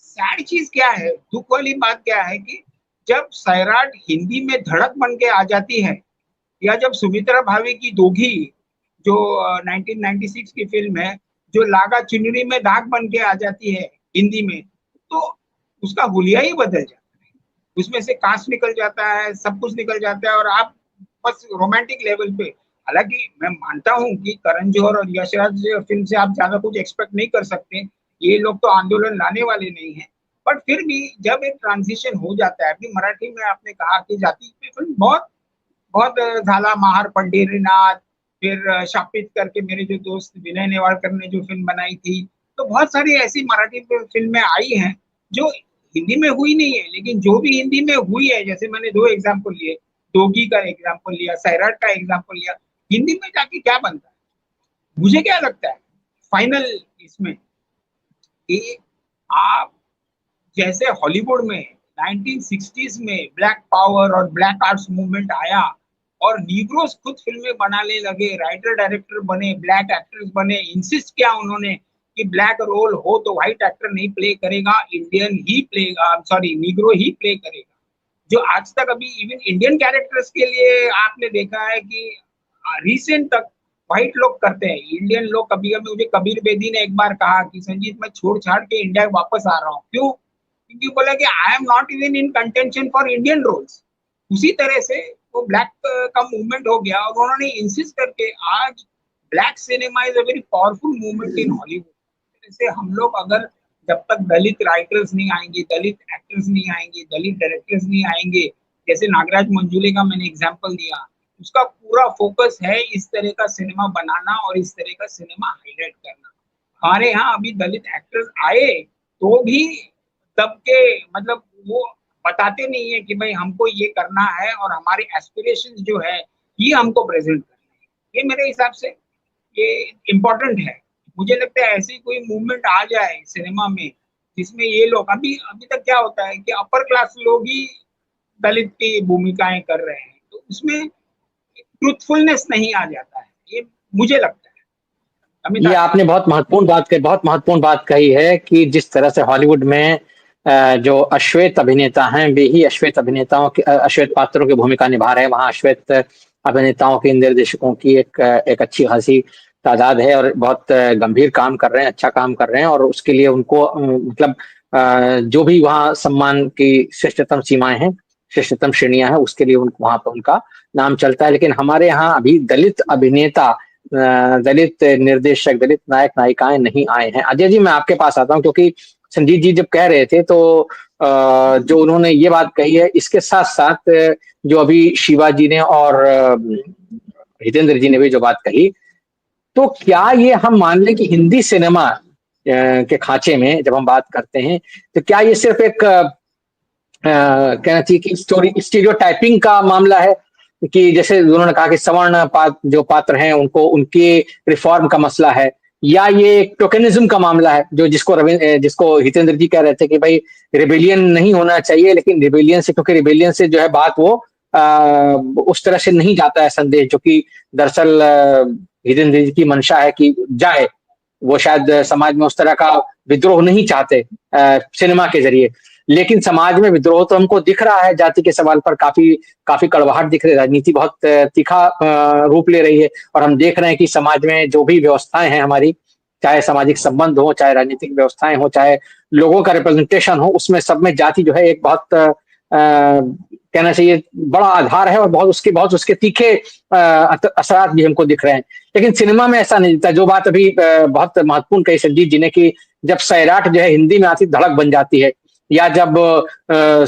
सैड चीज क्या है, दुख वाली बात क्या है कि जब सैराट हिंदी में धड़क बन के आ जाती है, या जब सुमित्रा भावे की दोघी जो 1996 की फिल्म है, जो लागा चुनरी में दाग बन के आ जाती है हिंदी में, तो उसका हुलिया ही बदल जाता है। उसमें से कास्ट निकल जाता है, सब कुछ निकल जाता है, और आप बस रोमांटिक लेवल पे, हालांकि मैं मानता हूं कि करण जौहर और यशराज फिल्म से आप ज्यादा कुछ एक्सपेक्ट नहीं कर सकते, ये लोग तो आंदोलन लाने वाले नहीं है। बट फिर भी जब एक ट्रांजिशन हो जाता है, अभी मराठी में आपने कहा कि जाति पे फिल्म बहुत बहुत झाला, महार पंढरीनाथ, फिर शापित करके मेरे जो दोस्त विनय नेवाड़कर ने जो फिल्म बनाई थी, तो बहुत सारी ऐसी मराठी फिल्में आई हैं जो हिंदी में हुई नहीं है, लेकिन जो भी हिंदी में हुई है, जैसे मैंने 2 एग्जाम्पल लिए, दोगी का एग्जाम्पल लिया, सैराट का एग्जाम्पल लिया, हिंदी में जाके क्या बनता है। मुझे क्या लगता है फाइनल इसमें कि आप जैसे हॉलीवुड में 1960s में ब्लैक पावर और ब्लैक आर्ट्स मूवमेंट आया और नीग्रोस खुद फिल्में बनाने लगे, राइटर डायरेक्टर बने, ब्लैक एक्टर्स बने, इंसिस्ट किया उन्होंने कि ब्लैक रोल हो तो व्हाइट एक्टर नहीं प्ले करेगा, इंडियन ही प्ले, सॉरी नीग्रो ही प्ले करेगा। जो आज तक अभी इवन इंडियन कैरेक्टर्स के लिए आपने देखा है कि रिसेंट तक व्हाइट लोग करते हैं, इंडियन लोग। कभी कभी मुझे कबीर बेदी ने एक बार कहा कि संजीत मैं छोड़ छाड़ के इंडिया वापस आ रहा हूँ, क्यों? क्योंकि बोला कि I am not even in contention for Indian roles. उसी तरह से वो ब्लैक का मूवमेंट हो गया, और उन्होंने इंसिस्ट करके आज black cinema is a very powerful movement in Hollywood. जैसे हम लोग अगर जब तक दलित राइटर्स नहीं आएंगे, दलित एक्टर्स नहीं आएंगे, दलित डायरेक्टर्स नहीं आएंगे, जैसे नागराज मंजुले का मैंने एग्जाम्पल दिया, उसका पूरा फोकस है इस तरह का सिनेमा बनाना और इस तरह का सिनेमा हाईलाइट करना। हमारे यहाँ अभी दलित एक्टर्स आए तो भी तब के मतलब वो बताते नहीं है कि भाई हमको ये करना है और हमारे एस्पिरेशंस जो है ये हमको प्रेजेंट करना है। ये मेरे हिसाब से ये इम्पोर्टेंट है। मुझे लगता है ऐसी कोई मूवमेंट आ जाए सिनेमा में जिसमें ये लोग अभी अभी तक क्या होता है कि अपर क्लास लोग ही दलित की भूमिकाएं कर रहे हैं, तो उसमें ट्रूथफुलनेस नहीं आ जाता है, ये मुझे लगता है। ये आपने बहुत महत्वपूर्ण बात कही है कि जिस तरह से हॉलीवुड में जो अश्वेत अभिनेता हैं वे ही अश्वेत पात्रों की भूमिका निभा रहे हैं। वहाँ अश्वेत अभिनेताओं की, निर्देशकों की एक अच्छी खासी तादाद है और बहुत गंभीर काम कर रहे हैं, अच्छा काम कर रहे हैं, और उसके लिए उनको मतलब जो भी वहाँ सम्मान की श्रेष्ठतम सीमाएं हैं, श्रेष्ठतम श्रेणियां हैं, उसके लिए उनको वहां पर उनका नाम चलता है। लेकिन हमारे यहाँ अभी दलित अभिनेता, दलित निर्देशक, दलित नायक नायिकाएं नहीं आए हैं। अजय जी, मैं आपके पास आता हूं क्योंकि संजीत जी जब कह रहे थे तो जो उन्होंने ये बात कही है, इसके साथ साथ जो अभी शिवाजी ने और हितेंद्र जी ने भी जो बात कही, तो क्या ये हम मान लें कि हिंदी सिनेमा के खांचे में जब हम बात करते हैं तो क्या ये सिर्फ एक कहना चाहिए कि स्टीरियोटाइपिंग का मामला है कि जैसे उन्होंने कहा कि सवर्ण जो पात्र हैं उनको उनके रिफॉर्म का मसला है, या ये एक टोकनिज्म का मामला है जो जिसको हितेंद्र जी कह रहे थे कि भाई रिबेलियन नहीं होना चाहिए, लेकिन रिबेलियन से, क्योंकि रिबेलियन से जो है बात वो उस तरह से नहीं जाता है संदेश, जो कि दरअसल हितेंद्र जी की मंशा है कि जाए। वो शायद समाज में उस तरह का विद्रोह नहीं चाहते सिनेमा के जरिए, लेकिन समाज में विद्रोह तो हमको दिख रहा है। जाति के सवाल पर काफी कड़वाहट दिख रही है, राजनीति बहुत तीखा रूप ले रही है, और हम देख रहे हैं कि समाज में जो भी व्यवस्थाएं हैं हमारी, चाहे सामाजिक संबंध हो, चाहे राजनीतिक व्यवस्थाएं हो, चाहे लोगों का रिप्रेजेंटेशन हो, उसमें सब में जाति जो है एक बहुत कहना चाहिए बड़ा आधार है, और बहुत उसके तीखे असरात भी हमको दिख रहे हैं। लेकिन सिनेमा में ऐसा नहीं दिखता। जो बात अभी बहुत महत्वपूर्ण कही संजीत जी ने कि जब सैराट जो है हिंदी में आती धड़क बन जाती है, या जब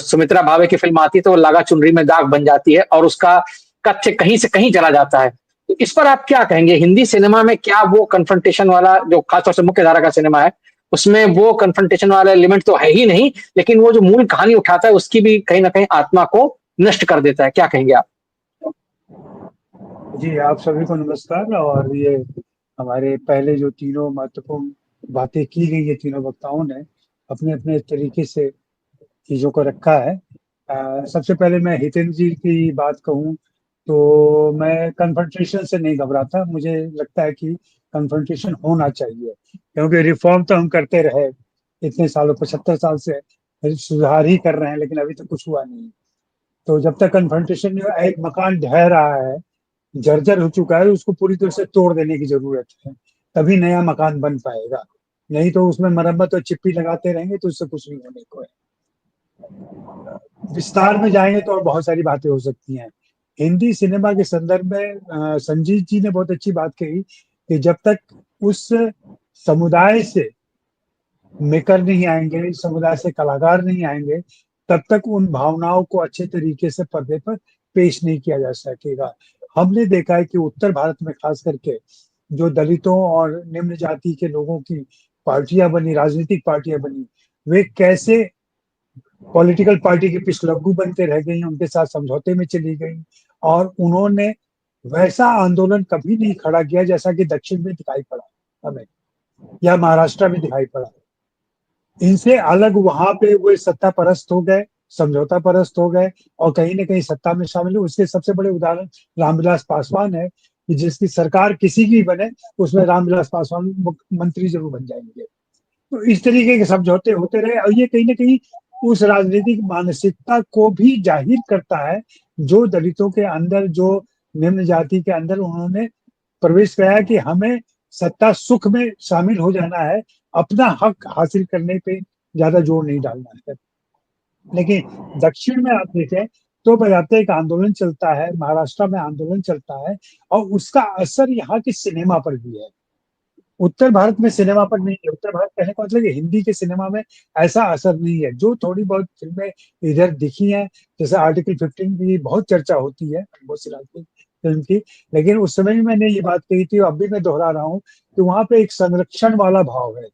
सुमित्रा भावे की फिल्म आती है तो वो लागा चुनरी में दाग बन जाती है और उसका कच्छ कहीं से कहीं चला जाता है। तो इस पर आप क्या कहेंगे? हिंदी सिनेमा में क्या वो कन्फ्रंटेशन वाला, जो खासतौर से मुख्य धारा का सिनेमा है, उसमें वो कन्फ्रंटेशन वाला एलिमेंट तो है ही नहीं, लेकिन वो जो मूल कहानी उठाता है उसकी भी कहीं ना कहीं आत्मा को नष्ट कर देता है। क्या कहेंगे आप? जी, आप सभी को नमस्कार। और ये हमारे पहले जो तीनों महत्वपूर्ण बातें की गई है, तीनों वक्ताओं ने अपने अपने तरीके से चीज़ों को रखा है। सबसे पहले मैं हितेंद्र जी की बात कहूँ तो मैं कन्फ्रंटेशन से नहीं घबराता। मुझे लगता है कि कन्फ्रंटेशन होना चाहिए, क्योंकि रिफॉर्म तो हम करते रहे इतने सालों, 75 साल से सुधार ही कर रहे हैं, लेकिन अभी तक कुछ हुआ नहीं। तो जब तक कन्फ्रंटेशन नहीं हुआ, एक मकान ढह रहा है, जर्जर हो चुका है, उसको पूरी तरह से तोड़ देने की जरूरत है, तभी नया मकान बन पाएगा। नहीं तो उसमें मरम्मत और चिप्पी लगाते रहेंगे तो उससे कुछ नहीं होने को है। विस्तार में जाएंगे तो और बहुत सारी बातें हो सकती हैं। हिंदी सिनेमा के संदर्भ में संजीत जी ने बहुत अच्छी बात कही कि जब तक उस समुदाय से मेकर नहीं आएंगे, समुदाय से कलाकार नहीं आएंगे, तब तक उन भावनाओं को अच्छे तरीके से पर्दे पर पेश नहीं किया जा सकेगा। हमने देखा है कि उत्तर भारत में खास करके जो दलितों और निम्न जाति के लोगों की पार्टियां बनी, राजनीतिक पार्टियां बनी, वे कैसे पॉलिटिकल पार्टी के पिछलग्गू बनते रह गई, उनके साथ समझौते में चली गई, और उन्होंने वैसा आंदोलन कभी नहीं खड़ा किया जैसा कि दक्षिण में दिखाई पड़ा हमें, या महाराष्ट्र में दिखाई पड़ा। इनसे अलग वहां पे वो सत्ता परस्त हो गए, समझौता परस्त हो गए, और कहीं ना कहीं सत्ता में शामिल हुए। उसके सबसे बड़े उदाहरण रामविलास पासवान है कि जिसकी सरकार किसी की बने उसमें रामविलास पासवान मंत्री जरूर बन जाएंगे। तो इस तरीके के समझौते होते रहे, और ये कहीं ना कहीं उस राजनीतिक मानसिकता को भी जाहिर करता है जो दलितों के अंदर, जो निम्न जाति के अंदर उन्होंने प्रवेश किया कि हमें सत्ता सुख में शामिल हो जाना है, अपना हक हासिल करने पे ज्यादा जोर नहीं डालना है। लेकिन दक्षिण में आप देखें तो बजाते एक आंदोलन चलता है, महाराष्ट्र में आंदोलन चलता है, और उसका असर यहाँ के सिनेमा पर भी है। उत्तर भारत में सिनेमा पर नहीं है। उत्तर भारत कहने का मतलब हिंदी के सिनेमा में ऐसा असर नहीं है। जो थोड़ी बहुत फिल्में इधर दिखी हैं, जैसे आर्टिकल 15 की बहुत चर्चा होती है, बहुत सी फिल्म की। लेकिन उस समय भी मैंने ये बात कही थी, अब भी मैं दोहरा रहा हूँ कि वहां पे एक संरक्षण वाला भाव है।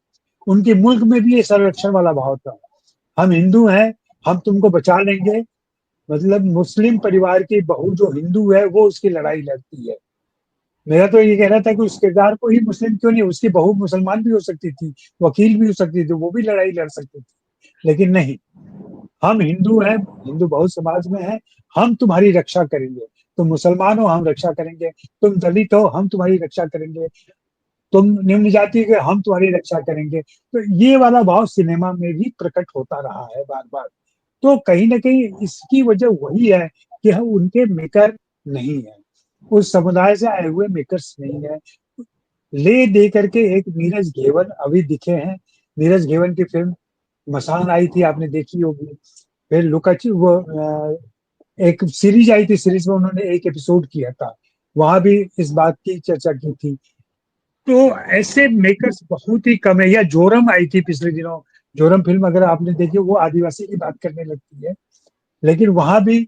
उनके मुल्क में भी ये संरक्षण वाला भाव था। हम हिंदू हैं, हम तुमको बचा लेंगे। मतलब मुस्लिम परिवार की बहू जो हिंदू है वो उसकी लड़ाई लड़ती है। मेरा तो ये कहना था कि उस किरदार को ही मुस्लिम क्यों नहीं, उसकी बहू मुसलमान भी हो सकती थी, वकील भी हो सकती थी, वो भी लड़ाई लड़ सकती थी। लेकिन नहीं, हम हिंदू हैं, हिंदू बहु समाज में हैं, हम तुम्हारी रक्षा करेंगे। तुम मुसलमान हो, हम रक्षा करेंगे। तुम दलित हो, हम तुम्हारी रक्षा करेंगे। तुम निम्न जाति के, हम तुम्हारी रक्षा करेंगे। तो ये वाला भाव सिनेमा में भी प्रकट होता रहा है बार बार। तो कहीं ना कहीं इसकी वजह वही है कि हम उनके मेकर नहीं है, उस समुदाय से आए हुए मेकर्स नहीं है। ले दे करके एक नीरज घेवन अभी दिखे हैं। नीरज घेवन की फिल्म मसान आई थी, आपने देखी होगी। फिर लुकाची वो एक सीरीज आई थी, सीरीज में उन्होंने एक एपिसोड किया था, वहां भी इस बात की चर्चा की थी। तो ऐसे मेकर्स बहुत ही कम है। या जोरम आई थी पिछले दिनों, जोरम फिल्म अगर आपने देखी, वो आदिवासी की बात करने लगती है, लेकिन वहां भी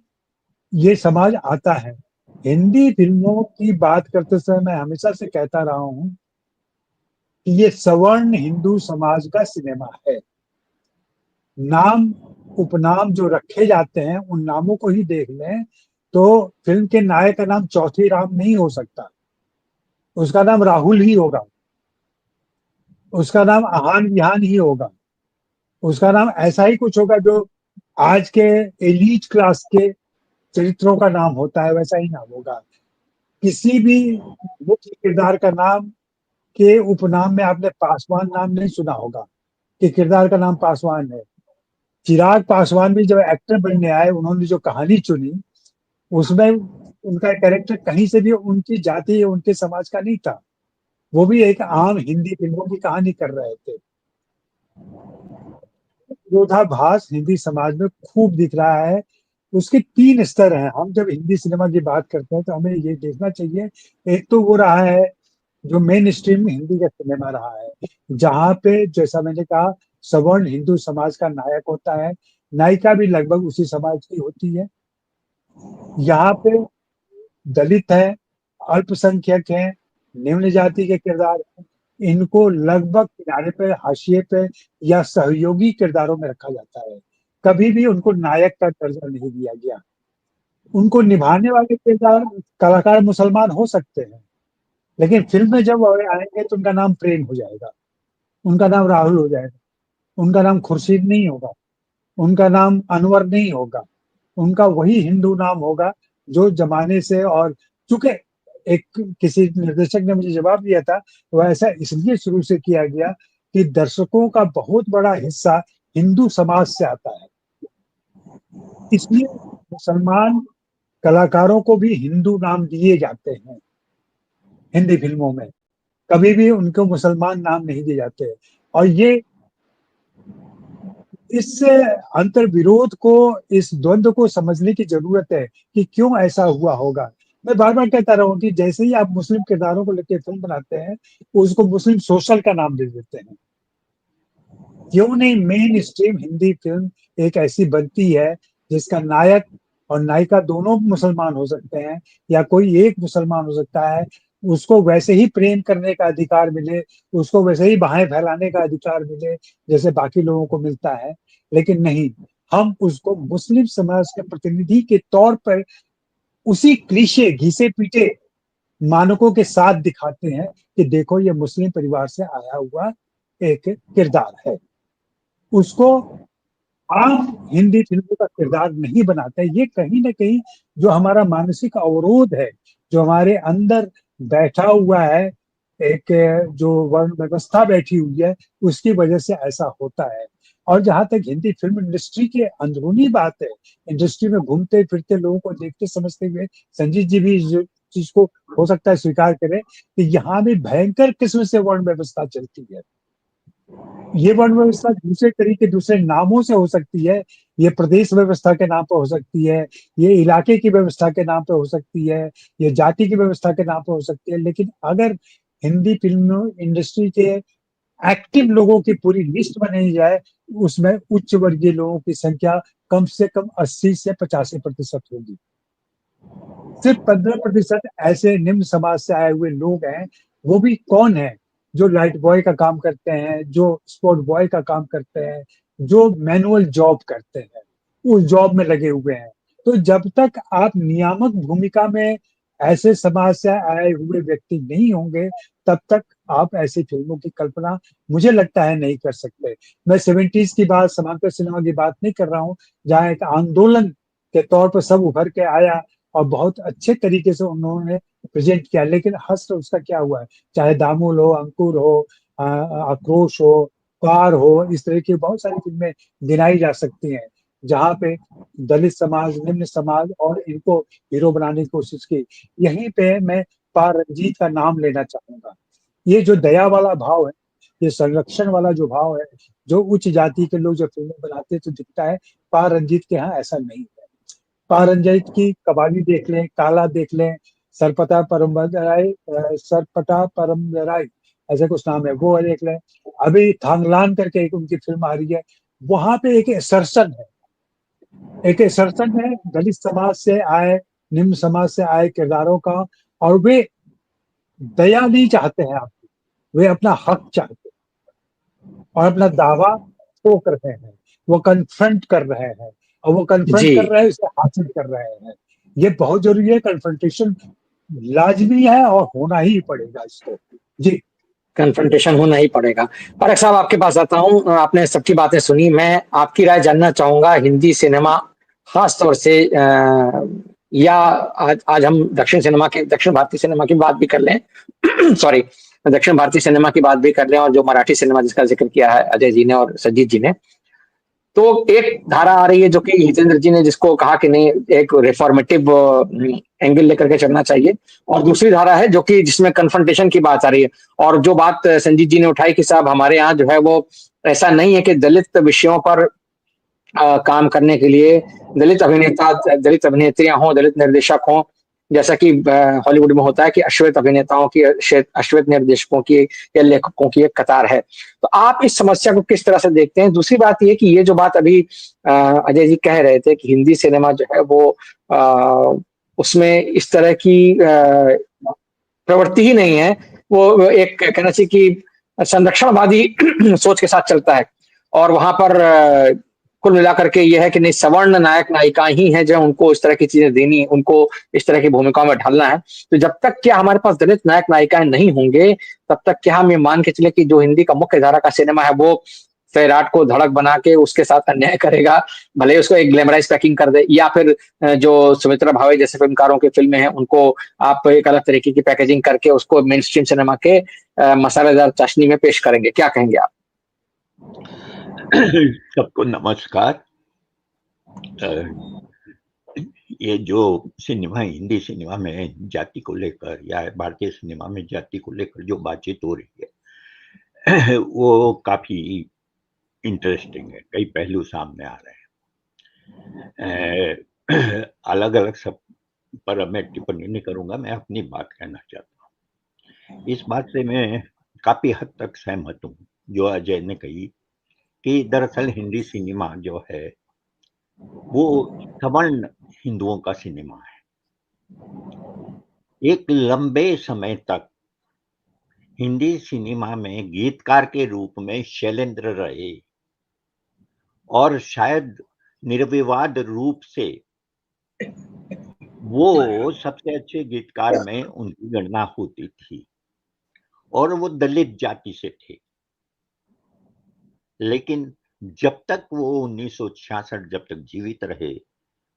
ये समाज आता है। हिंदी फिल्मों की बात करते समय मैं हमेशा से कहता रहा हूं कि ये सवर्ण हिंदू समाज का सिनेमा है। नाम उपनाम जो रखे जाते हैं, उन नामों को ही देख लें तो फिल्म के नायक का नाम चौथी राम नहीं हो सकता, उसका नाम राहुल ही होगा, उसका नाम आहान विहान ही होगा, उसका नाम ऐसा ही कुछ होगा जो आज के एलीट क्लास के चरित्रों का नाम होता है, वैसा ही नाम होगा। किसी भी मुख्य किरदार का नाम के उपनाम में आपने पासवान नाम नहीं सुना होगा कि किरदार का नाम पासवान है। चिराग पासवान भी जब एक्टर बनने आए, उन्होंने जो कहानी चुनी, उसमें उनका कैरेक्टर कहीं से भी उनकी जाति या उनके समाज का नहीं था। वो भी एक आम हिंदी फिल्मों की कहानी कर रहे थे। विरोधाभास हिंदी समाज में खूब दिख रहा है। उसके तीन स्तर हैं। हम जब हिंदी सिनेमा की बात करते हैं तो हमें ये देखना चाहिए, एक तो वो रहा है जो मेन स्ट्रीम हिंदी का सिनेमा रहा है, जहाँ पे जैसा मैंने कहा सवर्ण हिंदू समाज का नायक होता है, नायिका भी लगभग उसी समाज की होती है। यहाँ पे दलित है, अल्पसंख्यक है, निम्न जाति के किरदार हैं, इनको लगभग किनारे पे, हाशिए पे या सहयोगी किरदारों में रखा जाता है। कभी भी उनको नायक का दर्जा नहीं दिया गया। उनको निभाने वाले किरदार कलाकार मुसलमान हो सकते हैं, लेकिन फिल्म में जब वो आएंगे तो उनका नाम प्रेम हो जाएगा, उनका नाम राहुल हो जाएगा, उनका नाम खुर्शीद नहीं होगा, उनका नाम अनवर नहीं होगा, उनका वही हिंदू नाम होगा जो जमाने से। और चूंकि एक किसी निर्देशक ने मुझे जवाब दिया था, वह ऐसा इसलिए शुरू से किया गया कि दर्शकों का बहुत बड़ा हिस्सा हिंदू समाज से आता है, इसलिए मुसलमान कलाकारों को भी हिंदू नाम दिए जाते हैं। हिंदी फिल्मों में कभी भी उनको मुसलमान नाम नहीं दिए जाते। और ये इस अंतर विरोध को, इस द्वंद्व को समझने की जरूरत है कि क्यों ऐसा हुआ होगा। मैं बार बार कहता रहा हूँ कि जैसे ही आप मुस्लिम किरदारों को लेकर फिल्म बनाते हैं, उसको मुस्लिम सोशल का नाम दे देते हैं। क्यों नहीं मेन स्ट्रीम हिंदी फिल्म एक ऐसी बनती है जिसका नायक और नायिका दोनों मुसलमान हो सकते हैं, या कोई एक मुसलमान हो सकता है, उसको वैसे ही प्रेम करने का अधिकार मिले, उसको वैसे ही बाहें फैलाने का अधिकार मिले जैसे बाकी लोगों को मिलता है। लेकिन नहीं, हम उसको मुस्लिम समाज के प्रतिनिधि के तौर पर उसी क्लीशे घिसे पीटे मानकों के साथ दिखाते हैं कि देखो ये मुस्लिम परिवार से आया हुआ एक किरदार है। उसको आम हिंदी फिल्मों का किरदार नहीं बनाते। ये कहीं ना कहीं जो हमारा मानसिक अवरोध है, जो हमारे अंदर बैठा हुआ है, एक जो वर्ण व्यवस्था बैठी हुई है, उसकी वजह से ऐसा होता है। और जहां तक हिंदी फिल्म इंडस्ट्री के अंदरूनी बात है, इंडस्ट्री में घूमते फिरते लोगों को देखते समझते हुए संजीत जी भी इस चीज को हो सकता है स्वीकार करें कि यहाँ भी भयंकर किस्म से वर्ण व्यवस्था चलती है। ये वर्ण व्यवस्था दूसरे तरीके, दूसरे नामों से हो सकती है। ये प्रदेश व्यवस्था के नाम पर हो सकती है, ये इलाके की व्यवस्था के नाम पर हो सकती है, ये जाति की व्यवस्था के नाम पर हो सकती है। लेकिन अगर हिंदी फिल्म इंडस्ट्री के एक्टिव लोगों की पूरी लिस्ट बनाई जाए, उसमें उच्च वर्गीय लोगों की संख्या कम से कम 80 से 85% होगी। सिर्फ 15% ऐसे निम्न समाज से आए हुए लोग हैं। वो भी कौन है? जो लाइट बॉय का काम करते हैं, जो स्पोर्ट बॉय का काम करते हैं, जो मैनुअल जॉब करते हैं, उस जॉब में लगे हुए हैं। तो जब तक आप नियामक भूमिका में ऐसे समाज से आए हुए व्यक्ति नहीं होंगे, तब तक आप ऐसी फिल्मों की कल्पना मुझे लगता है नहीं कर सकते। मैं 70s की बात, समांतर सिनेमा की बात नहीं कर रहा हूँ, जहाँ एक आंदोलन के तौर पर सब उभर के आया और बहुत अच्छे तरीके से उन्होंने प्रेजेंट किया, लेकिन हश्र उसका क्या हुआ है? चाहे दामुल हो, अंकुर हो, आक्रोश हो, पार हो, इस तरह की बहुत सारी फिल्में गिनाई जा सकती हैं जहाँ पे दलित समाज, निम्न समाज और इनको हीरो बनाने की कोशिश की। यहीं पे मैं पा रंजीत का नाम लेना चाहूंगा। ये जो दया वाला भाव है, ये संरक्षण वाला जो भाव है, जो उच्च जाति के लोग जब फिल्में बनाते हैं तो दिखता है, पा रंजीत के यहाँ ऐसा नहीं है। पा रंजीत की कबाली देख लें, काला देख लें, सरपटा परम्बराई ऐसे कुछ नाम है, वो देख लें। अभी थांगलान करके एक उनकी फिल्म आ रही है, वहां पे एक असर्शन है, एक असर्शन है दलित समाज से आए, निम्न समाज से आए किरदारों का। और वे दया नहीं चाहते हैं आपकी, वे अपना हक चाहते हैं और अपना दावा ठोक रहे हैं, वो कन्फ्रंट कर रहे हैं, और वो कन्फ्रंट जी, कर रहे हैं, उसे हासिल कर रहे हैं। ये बहुत जरूरी है, कन्फ्रंटेशन लाजमी है और होना ही पड़ेगा इसको। जी। कन्फ्रंटेशन होना ही पड़ेगा। फारक साहब, आपके पास आता हूँ। आपने सबकी बातें सुनी, मैं आपकी राय जानना चाहूंगा। हिंदी सिनेमा खास तौर से या आज हम दक्षिण भारतीय सिनेमा की बात भी कर लें सॉरी, दक्षिण भारतीय सिनेमा की बात भी कर लें, और जो मराठी सिनेमा जिसका जिक्र किया है अजय जी ने और सजीत जी ने। तो एक धारा आ रही है जो कि हितेंद्र जी ने जिसको कहा कि नहीं, एक रिफॉर्मेटिव एंगल लेकर के चलना चाहिए, और दूसरी धारा है जो कि जिसमें कन्फ्रंटेशन की बात आ रही है। और जो बात संजीत जी ने उठाई कि साहब हमारे यहाँ जो है वो ऐसा नहीं है कि दलित विषयों पर काम करने के लिए दलित अभिनेता, दलित अभिनेत्रियां हों, दलित निर्देशक हों, जैसा कि हॉलीवुड में होता है कि अश्वेत अभिनेताओं की, अश्वेत निर्देशकों की या लेखकों की एक कतार है। तो आप इस समस्या को किस तरह से देखते हैं? दूसरी बात ये कि ये जो बात अभी अजय जी कह रहे थे कि हिंदी सिनेमा जो है वो उसमें इस तरह की प्रवृत्ति ही नहीं है, वो एक कहना चाहिए कि संरक्षणवादी सोच के साथ चलता है, और वहां पर कुल मिलाकर के ये है कि नहीं, सवर्ण नायक नायिकाएं ही हैं जो उनको इस तरह की चीजें देनी है, उनको इस तरह की भूमिकाओं में ढलना है। तो जब तक क्या हमारे पास दलित नायक नायिकाएं नहीं होंगे, तब तक क्या हम ये मान के चले कि जो हिंदी का मुख्य धारा का सिनेमा है वो सैराट को धड़क बना के उसके साथ अन्याय करेगा, भले ही उसको एक ग्लैमराइज पैकिंग कर दे, या फिर जो सुमित्रा भावे जैसे फिल्मकारों की फिल्में हैं उनको आप एक अलग तरीके की पैकेजिंग करके उसको मेन स्ट्रीम सिनेमा के मसालेदार चाशनी में पेश करेंगे? क्या कहेंगे आप? सबको नमस्कार। ये जो सिनेमा, हिंदी सिनेमा में जाति को लेकर या भारतीय सिनेमा में जाति को लेकर जो बातचीत हो रही है वो काफी इंटरेस्टिंग है। कई पहलू सामने आ रहे हैं। अलग अलग सब पर मैं टिप्पणी नहीं करूंगा, मैं अपनी बात कहना चाहता हूँ। इस बात से मैं काफी हद तक सहमत हूँ जो अजय ने कही कि दरअसल हिंदी सिनेमा जो है वो सवर्ण हिंदुओं का सिनेमा है। एक लंबे समय तक हिंदी सिनेमा में गीतकार के रूप में शैलेंद्र रहे, और शायद निर्विवाद रूप से वो सबसे अच्छे गीतकार में उनकी गणना होती थी, और वो दलित जाति से थे। लेकिन जब तक वो 1966 जब तक जीवित रहे,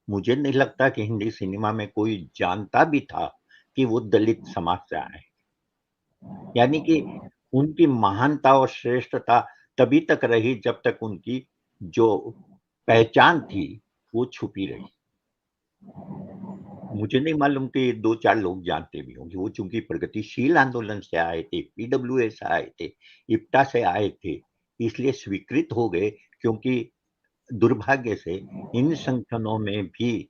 मुझे नहीं लगता कि हिंदी सिनेमा में कोई जानता भी था कि वो दलित समाज से आए। यानी कि उनकी महानता और श्रेष्ठता तभी तक रही जब तक उनकी जो पहचान थी वो छुपी रही। मुझे नहीं मालूम कि 2-4 लोग जानते भी होंगे। वो चूंकि प्रगतिशील आंदोलन से आए थे, पीडब्ल्यूए से आए थे, इप्टा से आए थे, इसलिए स्वीकृत हो गए, क्योंकि दुर्भाग्य से इन संगठनों में भी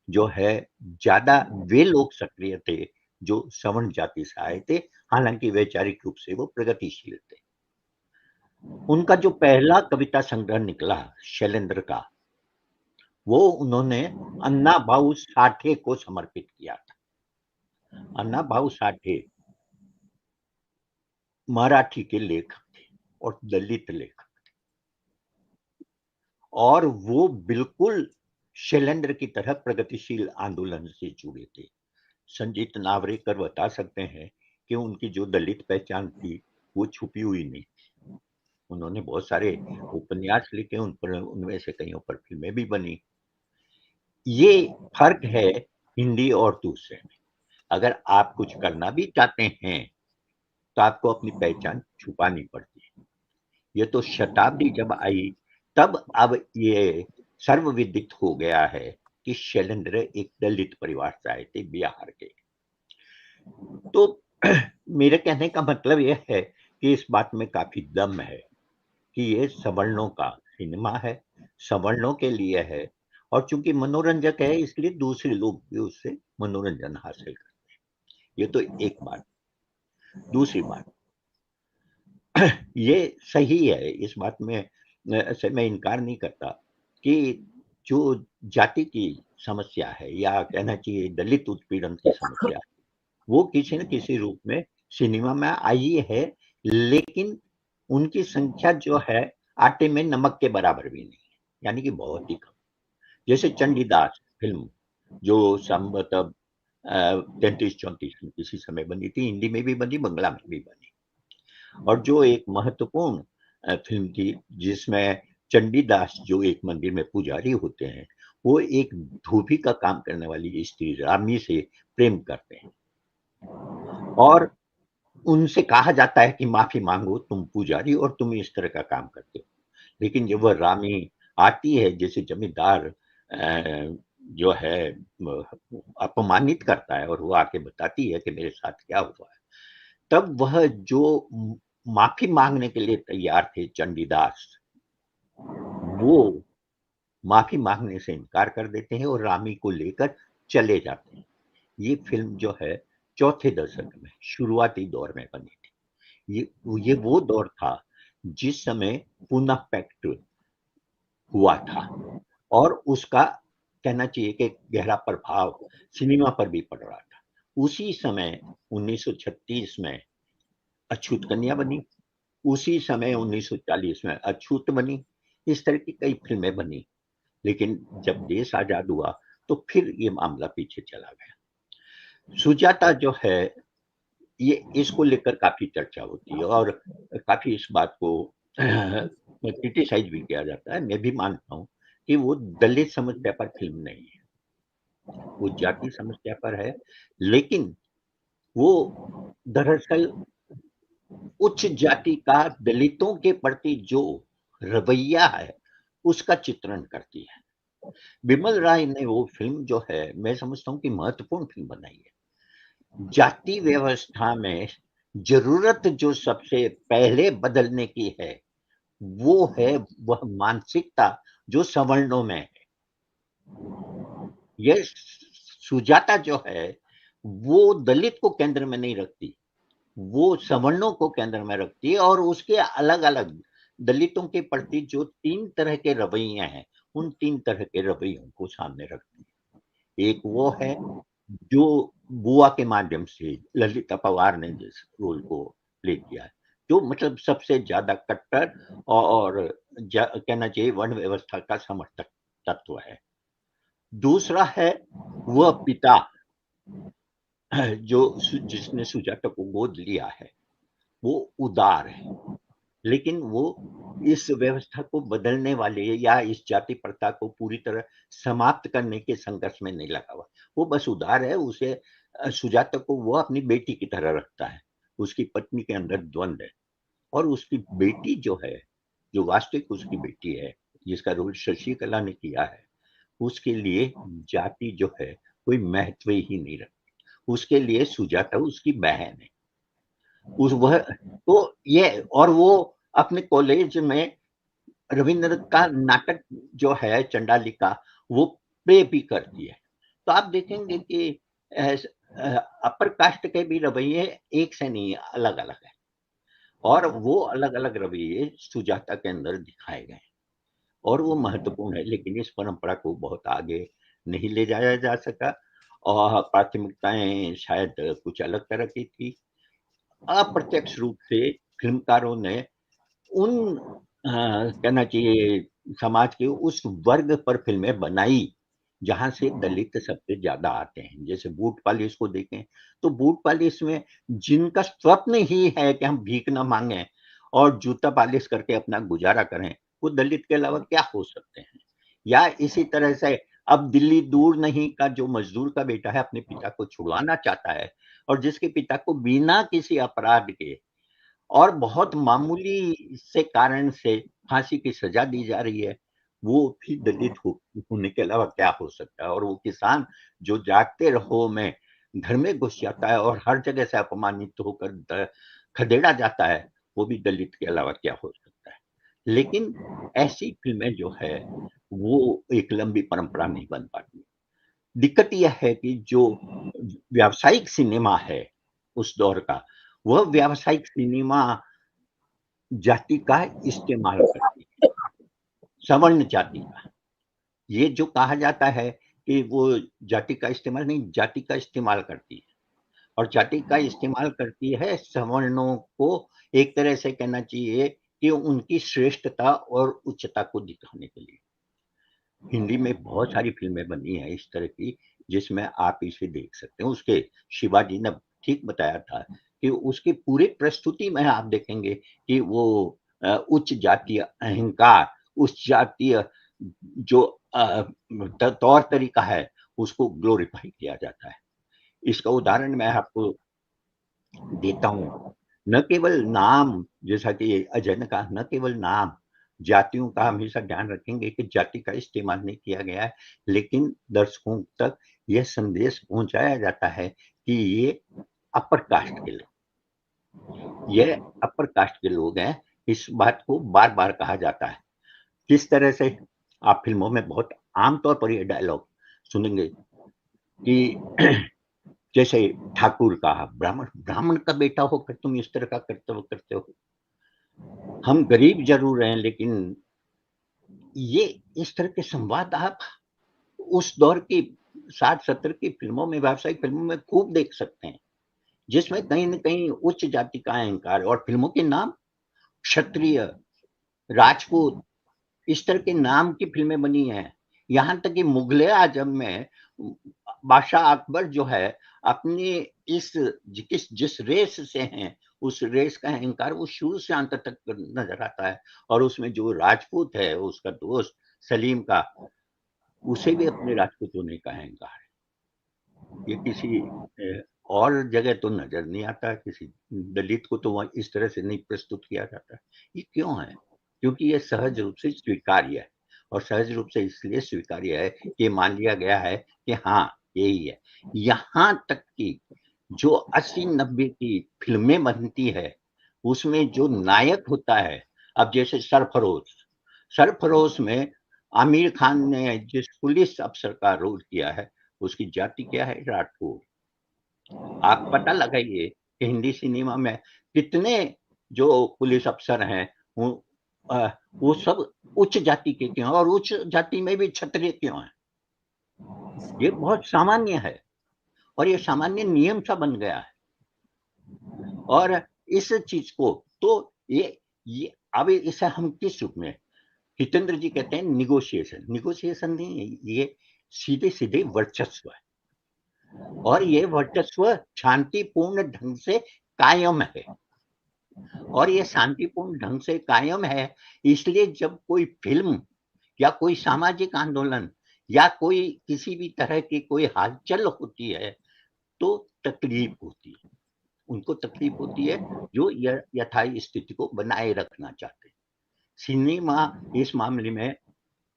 जो है ज्यादा वे लोग सक्रिय थे जो सवर्ण जाति से आए थे, हालांकि वैचारिक रूप से वो प्रगतिशील थे। उनका जो पहला कविता संग्रह निकला शैलेंद्र का, वो उन्होंने अन्ना भाऊ साठे को समर्पित किया था। अण्णाभाऊ साठे मराठी के लेखक थे और दलित लेखक थे, और वो बिल्कुल शैलेंद्र की तरह प्रगतिशील आंदोलन से जुड़े थे। संजीत नावरेकर बता सकते हैं कि उनकी जो दलित पहचान थी वो छुपी हुई नहीं थी। उन्होंने बहुत सारे उपन्यास लिखे, उन पर उनमें से कईयों पर फिल्में भी बनी। ये फर्क है हिंदी और दूसरे में। अगर आप कुछ करना भी चाहते हैं तो आपको अपनी पहचान छुपानी पड़ती है। ये तो शताब्दी जब आई तब अब ये सर्वविदित हो गया है कि शैलेंद्र एक दलित परिवार से आए थे, बिहार के। तो मेरे कहने का मतलब यह है कि इस बात में काफी दम है कि ये सवर्णों का सिनेमा है, सवर्णों के लिए है, और चूंकि मनोरंजक है इसलिए दूसरे लोग भी उससे मनोरंजन हासिल करते हैं। ये तो एक बात। दूसरी बात, ये सही है, इस बात में से मैं इनकार नहीं करता कि जो जाति की समस्या है या कहना चाहिए दलित उत्पीड़न की समस्या है, वो किसी न किसी रूप में सिनेमा में आई है, लेकिन उनकी संख्या जो है आटे में नमक के बराबर भी नहीं है, यानी कि बहुत ही कम। जैसे चंडीदास फिल्म जो संभवतः 33-34 में किसी समय बनी थी, हिंदी में भी बनी, बंगला में भी बनी, और जो एक महत्वपूर्ण फिल्म थी जिसमें चंडीदास जो एक मंदिर में पुजारी होते हैं, वो एक धोबी का काम करने वाली स्त्री रामी से प्रेम करते हैं और उनसे कहा जाता है कि माफी मांगो, तुम पुजारी और तुम इस तरह का काम करते हो। लेकिन जब वह रामी आती है, जैसे जमींदार जो है अपमानित करता है और वो आके बताती है कि मेरे साथ क्या हुआ है, तब वह जो माफी मांगने के लिए तैयार थे चंडीदास, वो माफी मांगने से इनकार कर देते हैं और रामी को लेकर चले जाते हैं। ये फिल्म जो है चौथे दशक में शुरुआती दौर में बनी थी। ये वो दौर था जिस समय पूना पैक्ट हुआ था और उसका कहना चाहिए कि गहरा प्रभाव सिनेमा पर भी पड़ रहा था। उसी समय 1936 में अछूत कन्या बनी, उसी समय 1940 में अछूत बनी, इस तरह की कई फिल्में बनी। लेकिन जब देश आजाद हुआ तो फिर ये मामला पीछे चला गया। सुजाता जो है, ये इसको लेकर काफी चर्चा होती है और काफी इस बात को क्रिटिसाइज भी किया जाता है। मैं भी मानता हूँ कि वो दलित समस्या पर फिल्म नहीं है, वो जाति समस्या पर है, लेकिन वो दरअसल उच्च जाति का दलितों के प्रति जो रवैया है उसका चित्रण करती है। बिमल राय ने वो फिल्म जो है, मैं समझता हूँ कि महत्वपूर्ण फिल्म बनाई है। जाति व्यवस्था में जरूरत जो सबसे पहले बदलने की है वो है वह मानसिकता जो सवर्णों में है। यह सुजाता जो है वो दलित को केंद्र में नहीं रखती, वो सवर्णों को केंद्र में रखती है और उसके अलग अलग दलितों के प्रति जो 3 तरह के रवैये हैं, उन 3 तरह के रवैयों को सामने रखती है। एक वो है जो बुआ के माध्यम से ललिता पवार ने जिस रोल को प्ले किया है, जो मतलब सबसे ज्यादा कट्टर और कहना चाहिए वर्ण व्यवस्था का समर्थक तत्व है। दूसरा है वह पिता जो जिसने सुजाता को गोद लिया है, वो उदार है, लेकिन वो इस व्यवस्था को बदलने वाले या इस जाति प्रथा को पूरी तरह समाप्त करने के संघर्ष में नहीं लगा हुआ। वो बस उदार है, उसे सुजाता को वो अपनी बेटी की तरह रखता है। उसकी पत्नी के अंदर द्वंद है और उसकी बेटी जो है, जो वास्तविक उसकी बेटी है, जिसका रोल शशिकला ने किया है, उसके लिए जाति जो है कोई महत्व ही नहीं रखती। उसके लिए सुजाता उसकी बहन है। उस वह तो ये, और वो अपने कॉलेज में रविंद्र का नाटक जो है चंडालिका वो प्ले भी करती है। तो आप देखेंगे कि अपर कास्ट के भी रवैये एक से नहीं, अलग अलग है और वो अलग अलग रवैये सुजाता के अंदर दिखाए गए और वो महत्वपूर्ण है। लेकिन इस परंपरा को बहुत आगे नहीं ले जाया जा सका और प्राथमिकताएं शायद कुछ अलग तरह की थी। अप्रत्यक्ष रूप से फिल्मकारों ने उन कहना चाहिए समाज के उस वर्ग पर फिल्में बनाई जहां से दलित सबसे ज्यादा आते हैं। जैसे बूट पालिश को देखें तो बूट पालिश में जिनका स्वप्न ही है कि हम भीख न मांगे और जूता पालिश करके अपना गुजारा करें, वो दलित के अलावा क्या हो सकते हैं। या इसी तरह से अब दिल्ली दूर नहीं का जो मजदूर का बेटा है अपने पिता को छुड़वाना चाहता है और जिसके पिता को बिना किसी अपराध के और बहुत मामूली से कारण से फांसी की सजा दी जा रही है, वो भी दलित होने के अलावा क्या हो सकता है। और वो किसान जो जागते रहो में घर में घुस जाता है और हर जगह से अपमानित होकर खदेड़ा जाता है, वो भी दलित के अलावा क्या हो सकता है। लेकिन ऐसी फिल्में जो है वो एक लंबी परंपरा नहीं बन पाती। दिक्कत यह है कि जो व्यावसायिक सिनेमा है उस दौर का, वह व्यावसायिक सिनेमा जाति का इस्तेमाल करती है, सवर्ण जाति का। ये जो कहा जाता है कि वो जाति का इस्तेमाल नहीं, जाति का इस्तेमाल करती है और जाति का इस्तेमाल करती है सवर्णों को एक तरह से कहना चाहिए कि उनकी श्रेष्ठता और उच्चता को दिखाने के लिए। हिंदी में बहुत सारी फिल्में बनी हैं इस तरह की जिसमें आप इसे देख सकते हैं। उसके शिवाजी ने ठीक बताया था कि उसकी पूरी प्रस्तुति में आप देखेंगे कि वो उच्च जातीय अहंकार, उस जातीय जो तौर तरीका है उसको ग्लोरीफाई किया जाता है। इसका उदाहरण मैं आपको देता हूँ। न केवल नाम, जैसा कि अजय ने कहा, न केवल नाम, जातियों का हमेशा ध्यान रखेंगे कि जाति का इस्तेमाल नहीं किया गया है, लेकिन दर्शकों तक यह संदेश पहुंचाया जाता है कि ये अपर कास्ट के लोग, ये अपर कास्ट के लोग हैं। इस बात को बार बार कहा जाता है। किस तरह से आप फिल्मों में बहुत आमतौर पर ये डायलॉग सुनेंगे कि जैसे ठाकुर का ब्राह्मण का बेटा होकर तुम इस तरह का कर्तव्य करते हो। हम गरीब जरूर हैं, लेकिन ये इस तरह के संवाद आप उस दौर की 60-70 की फिल्मों में, व्यावसायिक फिल्मों में खूब देख सकते हैं, जिसमें कहीं न कहीं उच्च जाति का अहंकार और फिल्मों के नाम क्षत्रिय, राजपूत, इस तरह के नाम की फिल्में बनी हैं। यहाँ तक कि मुगले आजम में बादशाह अकबर जो है अपने जिस रेस से हैं उस रेस का अहंकार वो शुरू से अंत तक नजर आता है। और उसमें जो राजपूत है उसका दोस्त सलीम का, उसे भी अपने राजपूत होने का अहंकार है। ये किसी और जगह तो नजर नहीं आता, किसी दलित को तो वह इस तरह से नहीं प्रस्तुत किया जाता। ये क्यों है? क्योंकि ये सहज रूप से स्वीकार्य है और सहज रूप से इसलिए स्वीकार्य है कि मान लिया गया है कि हाँ यही है। यहाँ तक कि जो 80-90 की फिल्में बनती है उसमें जो नायक होता है, अब जैसे सरफरोश में आमिर खान ने जिस पुलिस अफसर का रोल किया है उसकी जाति क्या है? राठौर। आप पता लगाइए कि हिंदी सिनेमा में कितने जो पुलिस अफसर हैं वो सब उच्च जाति के क्यों, और उच्च जाति में भी क्षत्रिय क्यों है? ये बहुत सामान्य है और ये सामान्य नियम सा बन गया है। और इस चीज को तो ये अब इसे हम किस रूप में, हितेंद्र जी कहते हैं निगोशिएशन नहीं, ये सीधे सीधे वर्चस्व है और ये वर्चस्व शांतिपूर्ण ढंग से कायम है। और ये शांतिपूर्ण ढंग से कायम है इसलिए जब कोई फिल्म या कोई सामाजिक आंदोलन या कोई किसी भी तरह की कोई हलचल होती है तो तकलीफ होती है, उनको तकलीफ होती है जो यथाई स्थिति को बनाए रखना चाहते हैं। सिनेमा इस मामले में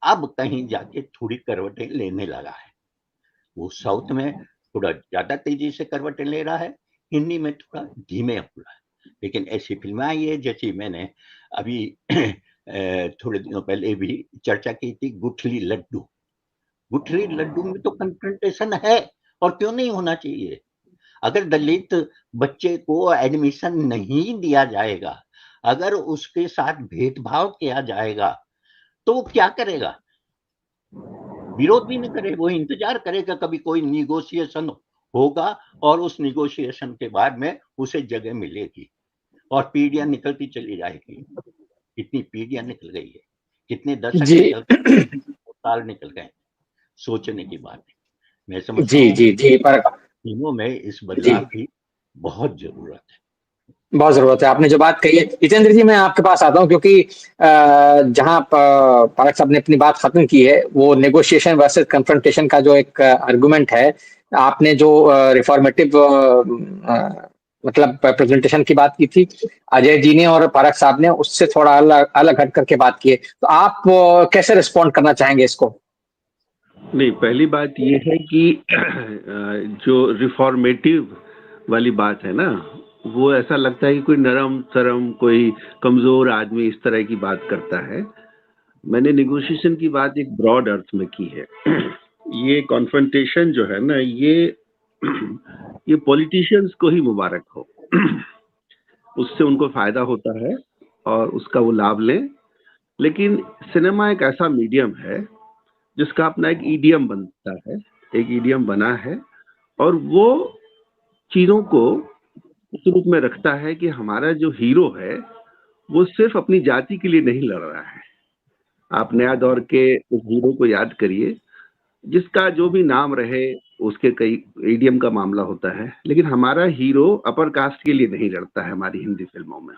अब कहीं जाके थोड़ी करवटें लेने लगा है। वो साउथ में थोड़ा ज्यादा तेजी से करवटें ले रहा है, हिंदी में थोड़ा धीमे हो रहा है। लेकिन ऐसी फिल्में आई है जैसी मैंने अभी थोड़े दिनों पहले भी चर्चा की थी, गुठली लड्डू में तो कन्फ्रंटेशन है और क्यों नहीं होना चाहिए। अगर दलित बच्चे को एडमिशन नहीं दिया जाएगा, अगर उसके साथ भेदभाव किया जाएगा तो वो क्या करेगा? विरोध भी नहीं करे, वो इंतजार करेगा कभी कोई निगोशिएशन होगा और उस निगोशिएशन के बाद में उसे जगह मिलेगी और पीढ़ियां निकलती चली जाएगी। इतनी पीढ़ियां निकल गई है, कितने दशक जी निकल गए, साल निकल गए, सोचने की बात है। मैं समझता जी हूँ जी जी पर फिल्मों में इस जी बदलाव की बहुत जरूरत है। बहुत जरूरत है। आपने जो बात कही है, जितेंद्र जी मैं आपके पास आता हूँ क्योंकि जहां पारक साहब ने अपनी बात खत्म की है, वो नेगोशिएशन वर्सेस कन्फ्रंटेशन का जो एक आर्गुमेंट है, आपने जो रिफॉर्मेटिव मतलब प्रेजेंटेशन की बात की थी, अजय जी ने और पारक साहब ने उससे थोड़ा अलग अलग हट करके बात की है, तो आप कैसे रिस्पॉन्ड करना चाहेंगे इसको? नहीं, पहली बात ये है कि जो रिफॉर्मेटिव वाली बात है ना, वो ऐसा लगता है कि कोई नरम सरम कोई कमजोर आदमी इस तरह की बात करता है। मैंने नेगोशिएशन की बात एक ब्रॉड अर्थ में की है। ये कॉन्फ्रंटेशन जो है ना, ये पॉलिटिशियंस को ही मुबारक हो। उससे उनको फायदा होता है और उसका वो लाभ लें। लेकिन सिनेमा एक ऐसा मीडियम है जिसका अपना एक ईडियम बनता है, एक ईडियम बना है, और वो चीजों को उस रूप में रखता है कि हमारा जो हीरो है वो सिर्फ अपनी जाति के लिए नहीं लड़ रहा है। आप नया दौर के उस हीरो को याद करिए, जिसका जो भी नाम रहे, उसके कई ईडियम का मामला होता है, लेकिन हमारा हीरो अपर कास्ट के लिए नहीं लड़ता है। हमारी हिंदी फिल्मों में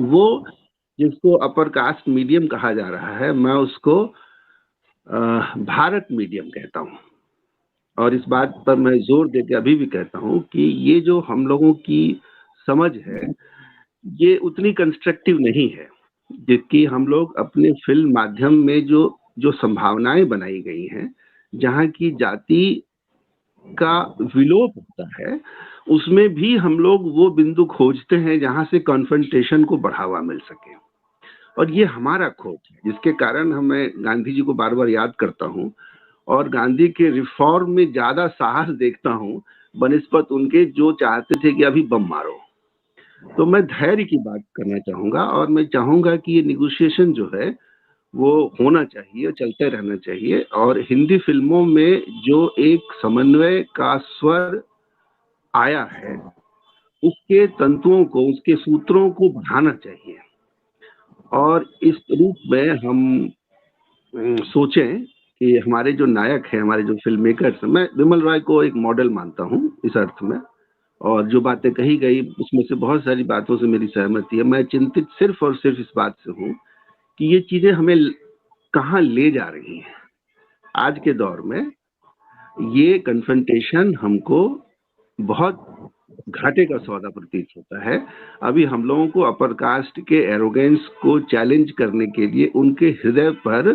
वो जिसको अपर कास्ट मीडियम कहा जा रहा है, मैं उसको भारत मीडियम कहता हूँ। और इस बात पर मैं जोर देकर अभी भी कहता हूँ कि ये जो हम लोगों की समझ है, ये उतनी कंस्ट्रक्टिव नहीं है जिसकी हम लोग अपने फिल्म माध्यम में जो संभावनाएं बनाई गई हैं, जहाँ की जाति का विलोप होता है, उसमें भी हम लोग वो बिंदु खोजते हैं जहाँ से कॉन्फ्रंटेशन को बढ़ावा मिल सके। और ये हमारा खोज है, जिसके कारण मैं गांधी जी को बार बार याद करता हूँ और गांधी के रिफॉर्म में ज्यादा साहस देखता हूँ बनिस्बत उनके जो चाहते थे कि अभी बम मारो। तो मैं धैर्य की बात करना चाहूंगा और मैं चाहूंगा कि ये निगोशिएशन जो है वो होना चाहिए, चलते रहना चाहिए। और हिंदी फिल्मों में जो एक समन्वय का स्वर आया है, उसके तंतुओं को, उसके सूत्रों को बढ़ाना चाहिए। और इस रूप में हम सोचें कि हमारे जो नायक हैं, हमारे जो फिल्म मेकर्स हैं, मैं विमल रॉय को एक मॉडल मानता हूँ इस अर्थ में, और जो बातें कही गई उसमें से बहुत सारी बातों से मेरी सहमति है। मैं चिंतित सिर्फ और सिर्फ इस बात से हूँ कि ये चीजें हमें कहाँ ले जा रही हैं। आज के दौर में ये कन्फ्रंटेशन हमको बहुत घाटे का सौदा प्रतीत होता है। अभी हम लोगों को अपर कास्ट के एरोगेंस को चैलेंज करने के लिए उनके हृदय पर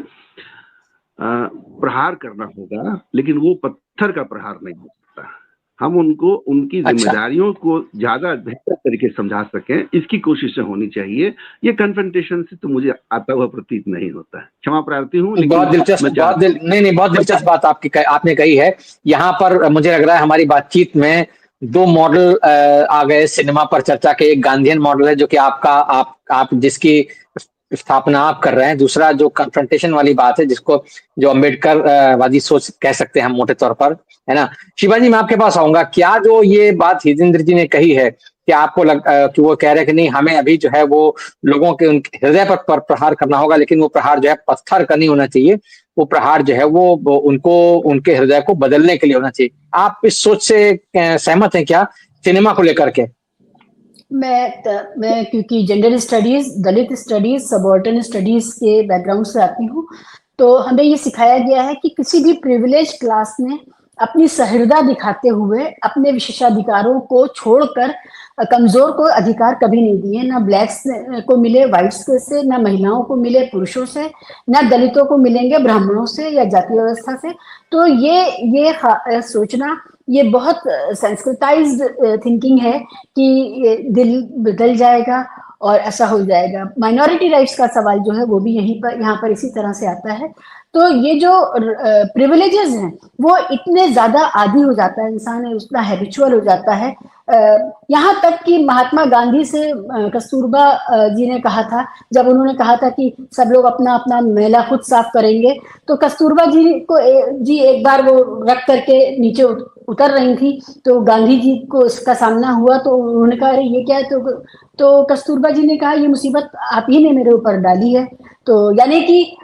प्रहार करना होगा, लेकिन वो पत्थर का प्रहार नहीं हो सकता। हम उनको उनकी जिम्मेदारियों को ज्यादा बेहतर तरीके से समझा सकें, इसकी कोशिशें होनी चाहिए। ये कन्फ्रंटेशन से तो मुझे आता हुआ प्रतीत नहीं होता है। क्षमा प्रार्थी हूँ, लेकिन बहुत दिलचस्प, बहुत दिलचस्प बात आपने कही है। यहाँ पर मुझे लग रहा है हमारी बातचीत में दो मॉडल आ गए सिनेमा पर चर्चा के। एक गांधीयन मॉडल है जो कि आप जिसकी स्थापना आप कर रहे हैं, दूसरा जो कन्फ्रंटेशन वाली बात है, जिसको जो अम्बेडकर वादी सोच कह सकते हैं हम मोटे तौर पर, है ना। शिवाजी, मैं आपके पास आऊंगा। क्या जो ये बात हितेंद्र जी ने कही है कि आपको कि वो कह रहे हैं कि नहीं, हमें अभी जो है वो लोगों के उनके हृदय पर प्रहार करना होगा, लेकिन वो प्रहार जो है पत्थर का नहीं होना चाहिए, वो प्रहार जो है वो उनको उनके हृदय को बदलने के लिए होना चाहिए। आप इस सोच से सहमत हैं क्या सिनेमा को लेकर के? मैं क्योंकि जेंडर स्टडीज, दलित स्टडीज, सबऑर्डिनेट स्टडीज के बैकग्राउंड से आती हूँ, तो हमें ये सिखाया गया है कि किसी भी प्रिविलेज क्लास ने अपनी सहृदय दिखाते हुए अपने विशेषाधिकारों को छोड़कर कमजोर को अधिकार कभी नहीं दिए। ना ब्लैक्स को मिले व्हाइट्स से, ना महिलाओं को मिले पुरुषों से, ना दलितों को मिलेंगे ब्राह्मणों से या जाति व्यवस्था से। तो ये सोचना ये बहुत संस्कृताइज्ड थिंकिंग है कि दिल बदल जाएगा और ऐसा हो जाएगा। माइनॉरिटी राइट्स का सवाल जो है वो भी यहाँ पर इसी तरह से आता है। तो ये जो प्रिविलेजेस हैं वो इतने ज्यादा आदी हो जाता है इंसान, उतना हैबिचुअल हो जाता है यहाँ तक कि महात्मा गांधी से कस्तूरबा जी ने कहा था, जब उन्होंने कहा था कि सब लोग अपना अपना मैला खुद साफ करेंगे, तो कस्तूरबा जी को जी एक बार वो रख करके नीचे उतर रही थी, तो गांधी जी को इसका सामना हुआ, तो उन्होंने कहा अरे ये क्या है, तो कस्तूरबा जी ने कहा ये मुसीबत आप ही ने मेरे ऊपर डाली है। तो यानी कि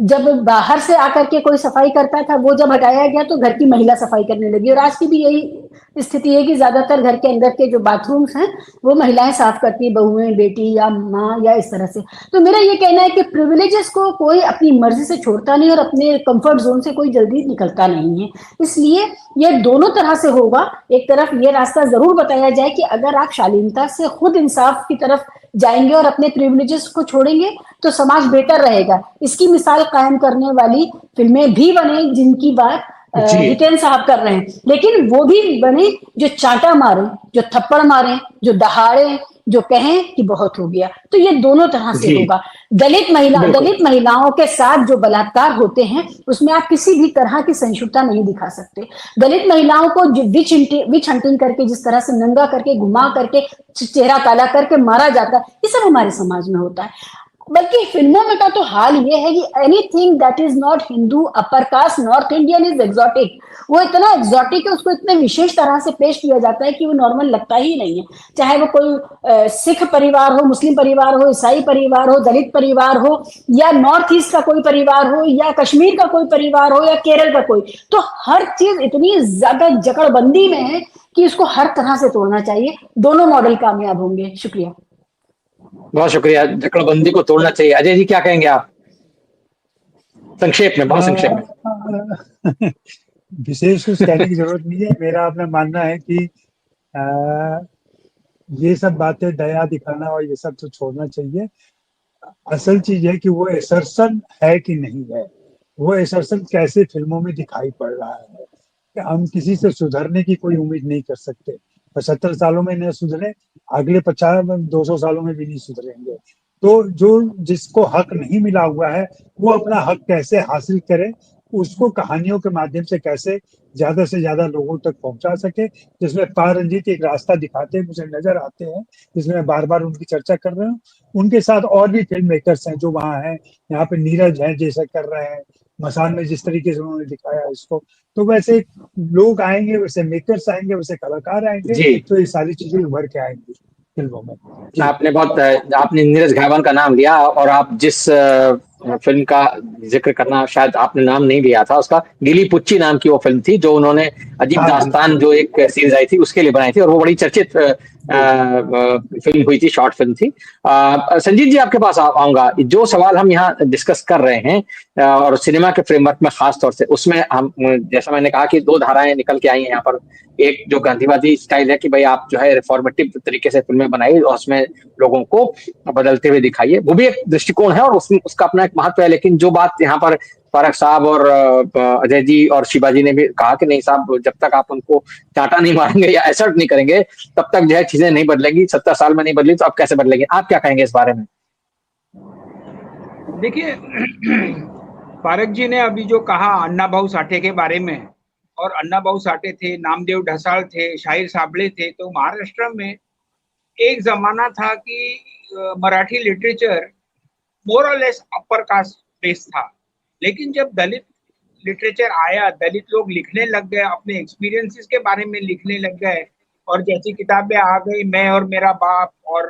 जब बाहर से आकर के कोई सफाई करता था, वो जब हटाया गया तो घर की महिला सफाई करने लगी, और आज की भी यही स्थिति है कि ज्यादातर घर के अंदर के जो बाथरूम्स हैं वो महिलाएं साफ करती है, बहुएं, बेटी या माँ या इस तरह से। तो मेरा ये कहना है कि प्रिविलेजेस को कोई अपनी मर्जी से छोड़ता नहीं और अपने कंफर्ट जोन से कोई जल्दी निकलता नहीं है, इसलिए ये दोनों तरह से होगा। एक तरफ ये रास्ता जरूर बताया जाए कि अगर आप शालीनता से खुद इंसाफ की तरफ जाएंगे और अपने प्रिविलेजेस को छोड़ेंगे तो समाज बेहतर रहेगा। इसकी मिसाल कायम करने वाली फिल्में भी बने जिनकी बात हितेन साहब कर रहे हैं, लेकिन वो भी बने जो चांटा मारे, जो थप्पड़ मारे, जो दहाड़े, जो कहें कि बहुत हो गया। तो ये दोनों तरह से होगा। दलित महिलाओं के साथ जो बलात्कार होते हैं उसमें आप किसी भी तरह की सहिष्णुता नहीं दिखा सकते। दलित महिलाओं को विच हंटिंग करके, जिस तरह से नंगा करके, घुमा करके, चेहरा काला करके मारा जाता है, ये सब हमारे समाज में होता है। बल्कि फिल्मों में का तो हाल ये है कि anything that is not Hindu, upper caste, north Indian is exotic. वो इतना एग्जॉटिक है, उसको इतने विशेष तरह से पेश किया जाता है कि वो नॉर्मल लगता ही नहीं है। चाहे वो कोई सिख परिवार हो, मुस्लिम परिवार हो, ईसाई परिवार हो, दलित परिवार हो, या नॉर्थ ईस्ट का कोई परिवार हो, या कश्मीर का कोई परिवार हो, या केरल का कोई, तो हर चीज इतनी ज्यादा जकड़बंदी में है कि इसको हर तरह से तोड़ना चाहिए। दोनों मॉडल कामयाब होंगे। शुक्रिया। बहुत शुक्रिया। जकड़बंदी को तोड़ना चाहिए। अजय जी क्या कहेंगे आप? संक्षेप में, बहुत संक्षेप में। विशेष कुछ कहने की जरूरत नहीं है। मेरा अपना मानना है कि ये सब बातें, दया दिखाना और ये सब तो छोड़ना चाहिए। असल चीज है कि वो एसर्शन है कि नहीं है, वो एसर्शन कैसे फिल्मों में दिखाई पड़ रहा है। हम किसी से सुधरने की कोई उम्मीद नहीं कर सकते। 75 सालों में न सुधरे, अगले 50-200 सालों में भी नहीं सुधरेंगे। तो जो जिसको हक नहीं मिला हुआ है वो अपना हक कैसे हासिल करे, उसको कहानियों के माध्यम से कैसे ज्यादा से ज्यादा लोगों तक पहुंचा सके, जिसमें पारंजित एक रास्ता दिखाते हैं, मुझे नजर आते हैं, जिसमें बार बार उनकी चर्चा कर रहे हूँ। उनके साथ और भी फिल्म मेकर्स हैं जो वहाँ हैं। यहाँ पे नीरज हैं जैसा कर रहे हैं, मसान में जिस तरीके से उन्होंने दिखाया इसको, तो वैसे लोग आएंगे, वैसे मेकर्स आएंगे, वैसे कलाकार आएंगे, तो ये सारी चीजें उभर के आएंगी फिल्मों में। आपने नीरज घावन का नाम लिया, और आप जिस फिल्म का जिक्र करना, शायद आपने नाम नहीं लिया था उसका, गिली पुच्ची नाम की वो फिल्म थी जो उन्होंने अजीब दास्तान जो एक सीरीज आई थी उसके लिए बनाई थी, और वो बड़ी चर्चित फिल्म हुई थी, शॉर्ट फिल्म थी। संजीत जी आपके पास आऊंगा। जो सवाल हम यहाँ डिस्कस कर रहे हैं और सिनेमा के फ्रेमवर्क में खास तौर से, उसमें हम, जैसा मैंने कहा कि दो धाराएं निकल के आई हैं यहाँ पर। एक जो गांधीवादी स्टाइल है कि भाई आप जो है रिफॉर्मेटिव तरीके से फिल्में बनाइए और उसमें लोगों को बदलते हुए दिखाइए, वो भी एक दृष्टिकोण है और उसमें उसका अपना एक महत्व है। लेकिन जो बात यहाँ पर फारक साहब और अजय जी और शिवाजी ने भी कहा कि नहीं साहब, जब तक आप उनको चांटा नहीं मारेंगे या एसर्ट नहीं करेंगे तब तक जो है चीजें नहीं बदलेगी। 70 साल में नहीं बदली तो अब कैसे बदलेगी? आप क्या कहेंगे इस बारे में? देखिए, फारक जी ने अभी जो कहा अन्ना भाऊ साठे के बारे में, और अन्ना भाऊ साठे थे, नामदेव ढसाल थे, शाहिर साबळे थे, तो महाराष्ट्र में एक जमाना था कि मराठी लिटरेचर मोर और लेस अपर कास्ट बेस्ड था। लेकिन जब दलित लिटरेचर आया, दलित लोग लिखने लग गए, अपने एक्सपीरियंसेस के बारे में लिखने लग गए, और जैसी किताबें आ गई, मैं और मेरा बाप, और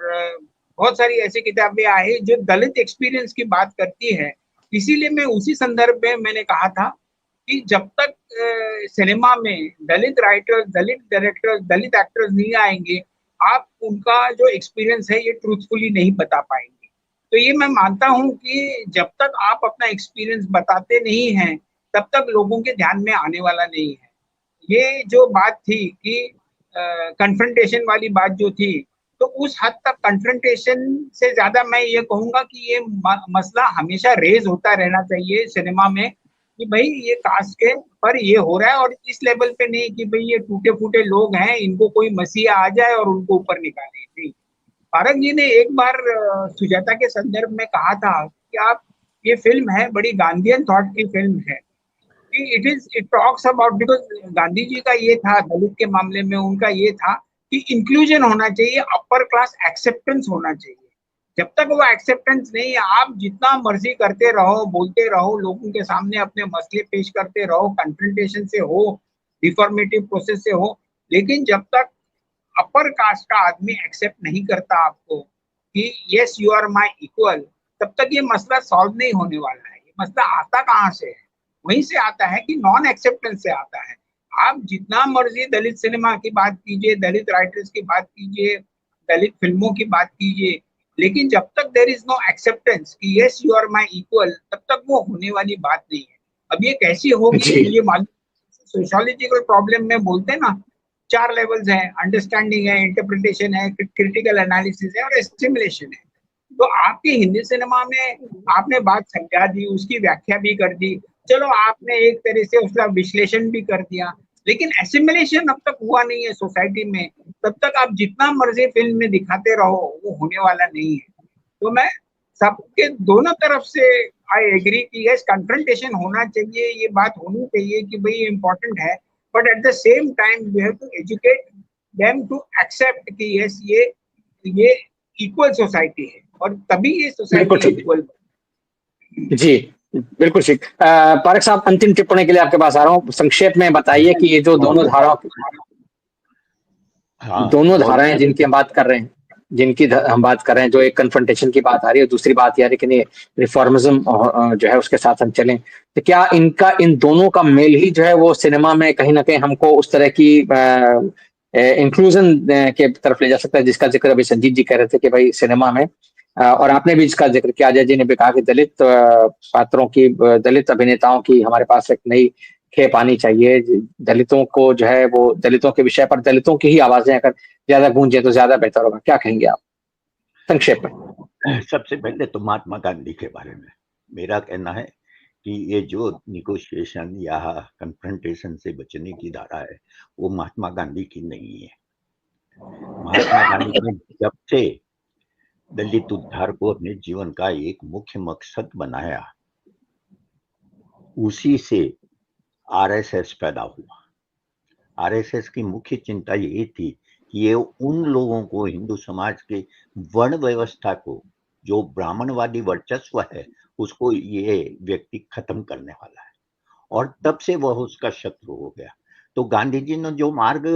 बहुत सारी ऐसी किताबें आई जो दलित एक्सपीरियंस की बात करती है। इसीलिए मैं उसी संदर्भ में मैंने कहा था कि जब तक सिनेमा में दलित राइटर्स, दलित डायरेक्टर्स, दलित एक्टर्स नहीं आएंगे, आप उनका जो एक्सपीरियंस है ये ट्रूथफुली नहीं बता पाएंगे। तो ये मैं मानता हूं कि जब तक आप अपना एक्सपीरियंस बताते नहीं हैं तब तक लोगों के ध्यान में आने वाला नहीं है। ये जो बात थी कि कन्फ्रंटेशन वाली बात जो थी, तो उस हद तक कन्फ्रंटेशन से ज्यादा मैं ये कहूंगा कि ये मसला हमेशा रेज होता रहना चाहिए सिनेमा में कि भाई ये कास्ट के पर ये हो रहा है, और इस लेवल पे नहीं कि भाई ये टूटे फूटे लोग हैं, इनको कोई मसीहा आ जाए और उनको ऊपर निकाले। नहीं, फारक जी ने एक बार सुजाता के संदर्भ में कहा था कि आप, ये फिल्म है बड़ी गांधीयन थॉट की फिल्म है कि it talks about, because Gandhi ji का ये था दलित के मामले में, उनका ये था कि इंक्लूजन होना चाहिए, अपर क्लास एक्सेप्टेंस होना चाहिए। जब तक वो एक्सेप्टेंस नहीं है, आप जितना मर्जी करते रहो, बोलते रहो, लोगों के सामने अपने मसले पेश करते रहो, कन्फ्रंटेशन से हो, रिफॉर्मेटिव प्रोसेस से हो, लेकिन जब तक अपर कास्ट का आदमी एक्सेप्ट नहीं करता आपको कि yes you are my equal, तब तक ये मसला सॉल्व नहीं होने वाला है। ये मसला आता कहाँ से है? वहीं से आता है कि नॉन एक्सेप्टेंस से आता है। आप जितना मर्जी दलित सिनेमा की बात कीजिए, दलित राइटर्स की बात कीजिए, दलित फिल्मों की बात कीजिए, लेकिन जब तक देयर इज नो एक्सेप्टेंस कि yes you are my equal, तब तक वो होने वाली बात नहीं है। अब ये कैसी होगी जी मुझे मालूम। सोशियोलॉजिकल प्रॉब्लम में बोलते हैं ना, 4 लेवल्स हैं, अंडरस्टैंडिंग है, इंटरप्रिटेशन है, क्रिटिकल एनालिसिस है और एस्टिमुलेशन है। तो आपके हिंदी सिनेमा में आपने बात समझा दी, उसकी व्याख्या भी कर दी, चलो आपने एक तरह से उसका विश्लेषण भी कर दिया, लेकिन एसिमिलेशन अब तक हुआ नहीं है सोसाइटी में। तब तक आप जितना मर्जी फिल्म में दिखाते रहो, वो होने वाला नहीं है। तो मैं सबके दोनों तरफ से आई एग्री कि यस कन्फ्रंटेशन होना चाहिए, ये बात होनी चाहिए कि भाई इम्पोर्टेंट है, but at the same time we have to educate them to accept कि यस ये इक्वल सोसाइटी है और तभी ये बिल्कुल सोसाइटी ठीक इक्वल। जी बिल्कुल ठीक। पारक साहब, अंतिम टिप्पणी के लिए आपके पास आ रहा हूँ। संक्षेप में बताइए कि ये जो दोनों धाराएं जिनकी हम बात कर रहे हैं, हम बात कर रहे हैं, जो एक कन्फ्रंटेशन की बात आ रही है, दूसरी बात यह है कि नहीं रिफॉर्मिज्म जो है उसके साथ हम चलें, तो क्या इन दोनों का मेल ही जो है वो सिनेमा में कहीं ना कहीं हमको उस तरह की इंक्लूजन के तरफ ले जा सकता है, जिसका जिक्र अभी संजीत जी कह रहे थे कि भाई सिनेमा में और आपने भी इसका जिक्र किया, अजय जी ने भी कहा कि दलित पात्रों की, दलित अभिनेताओं की हमारे पास एक नई खेप आनी चाहिए। दलितों को जो है वो दलितों के विषय पर दलितों की ही आवाजें अगर ज्यादा गूंजे तो ज्यादा बेहतर होगा। क्या कहेंगे आप संक्षेप में? सबसे पहले तो महात्मा गांधी के बारे में मेरा कहना है कि ये जो निगोशिएशन या कन्फ्रंटेशन से बचने की धारा है, वो महात्मा गांधी की नहीं है। महात्मा गांधी ने जब से दलित उद्धार को अपने जीवन का एक मुख्य मकसद बनाया, उसी से आरएसएस पैदा हुआ। आरएसएस की मुख्य चिंता ये थी कि ये उन लोगों को, हिंदू समाज के वर्ण व्यवस्था को, जो ब्राह्मणवादी वर्चस्व है, उसको ये व्यक्ति खत्म करने वाला है, और तब से वह उसका शत्रु हो गया। तो गांधी जी ने जो मार्ग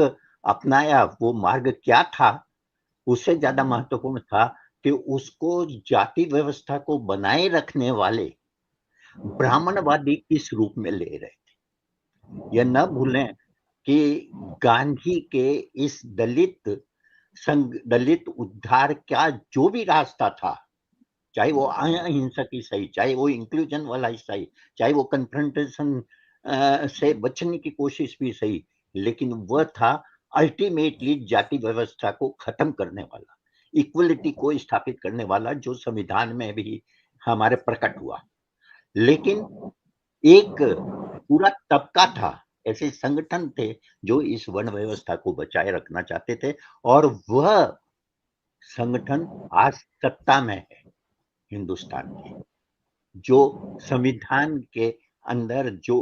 अपनाया, वो मार्ग क्या था? उससे ज्यादा महत्वपूर्ण था कि उसको जाति व्यवस्था को बनाए रखने वाले ब्राह्मणवादी किस रूप में ले रहे थे। यह न भूलें कि गांधी के इस दलित उद्धार का जो भी रास्ता था, चाहे वो अहिंसक ही सही, चाहे वो इंक्लूजन वाला ही सही, चाहे वो कन्फ्रंटेशन से बचने की कोशिश भी सही, लेकिन वह था अल्टीमेटली जाति व्यवस्था को खत्म करने वाला, इक्वलिटी को स्थापित करने वाला, जो संविधान में भी हमारे प्रकट हुआ। लेकिन एक पूरा तबका था, ऐसे संगठन थे जो इस वर्ण व्यवस्था को बचाए रखना चाहते थे, और वह संगठन आज सत्ता में है हिंदुस्तान की, जो संविधान के अंदर जो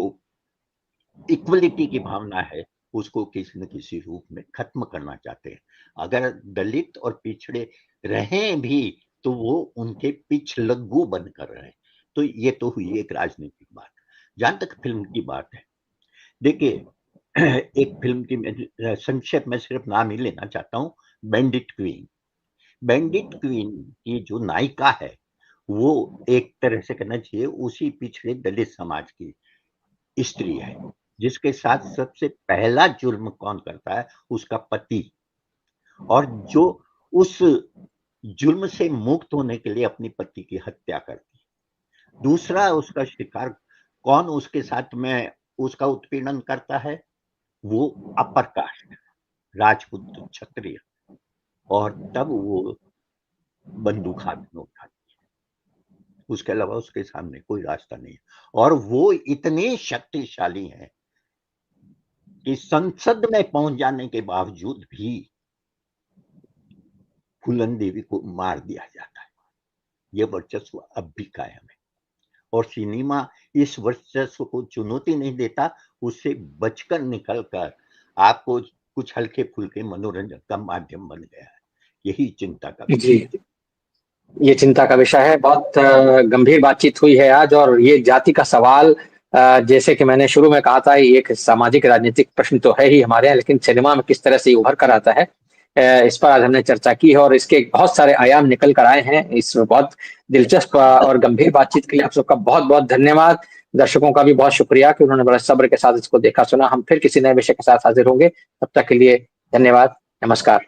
इक्वलिटी की भावना है उसको किसी न किसी रूप में खत्म करना चाहते हैं। अगर दलित और पिछड़े रहे भी तो वो उनके पिछलग्गू बनकर रहे। तो ये तो हुई एक राजनीतिक बात। जहां तक फिल्म की बात है, देखिए एक फिल्म की संक्षेप में सिर्फ नाम ही लेना चाहता हूँ, बैंडिट क्वीन। बैंडिट क्वीन की जो नायिका है, वो एक तरह से कहना चाहिए उसी पिछड़े दलित समाज की स्त्री है, जिसके साथ सबसे पहला जुर्म कौन करता है? उसका पति, और जो उस जुर्म से मुक्त होने के लिए अपनी पति की हत्या करती है। दूसरा उसका शिकार कौन उसके साथ में उसका उत्पीड़न करता है? वो अपर कास्ट, राजपूत, क्षत्रिय, और तब वो बंदूक हाथ में उठाती है। उसके अलावा उसके सामने कोई रास्ता नहीं है, और वो इतने शक्तिशाली हैं कि संसद में पहुंच जाने के बावजूद भी फूलन देवी को मार दिया जाता है। यह वर्चस्व अब भी कायम है, और सिनेमा इस वर्चस्व को चुनौती नहीं देता, उससे बचकर निकलकर आपको कुछ हल्के फुल्के मनोरंजन का माध्यम बन गया है। यही चिंता का जी, ये चिंता का विषय है। बहुत गंभीर बातचीत हुई है आज, और ये जाति का सवाल जैसे कि मैंने शुरू में कहा था, ये एक सामाजिक राजनीतिक प्रश्न तो है ही हमारे यहाँ, लेकिन सिनेमा में किस तरह से उभर कर आता है, इस पर आज हमने चर्चा की है, और इसके बहुत सारे आयाम निकल कर आए हैं। इस बहुत दिलचस्प और गंभीर बातचीत के लिए आप सबका बहुत बहुत धन्यवाद। दर्शकों का भी बहुत शुक्रिया कि उन्होंने बड़े सब्र के साथ इसको देखा सुना। हम फिर किसी नए विषय के साथ हाजिर होंगे, तब तक के लिए धन्यवाद, नमस्कार।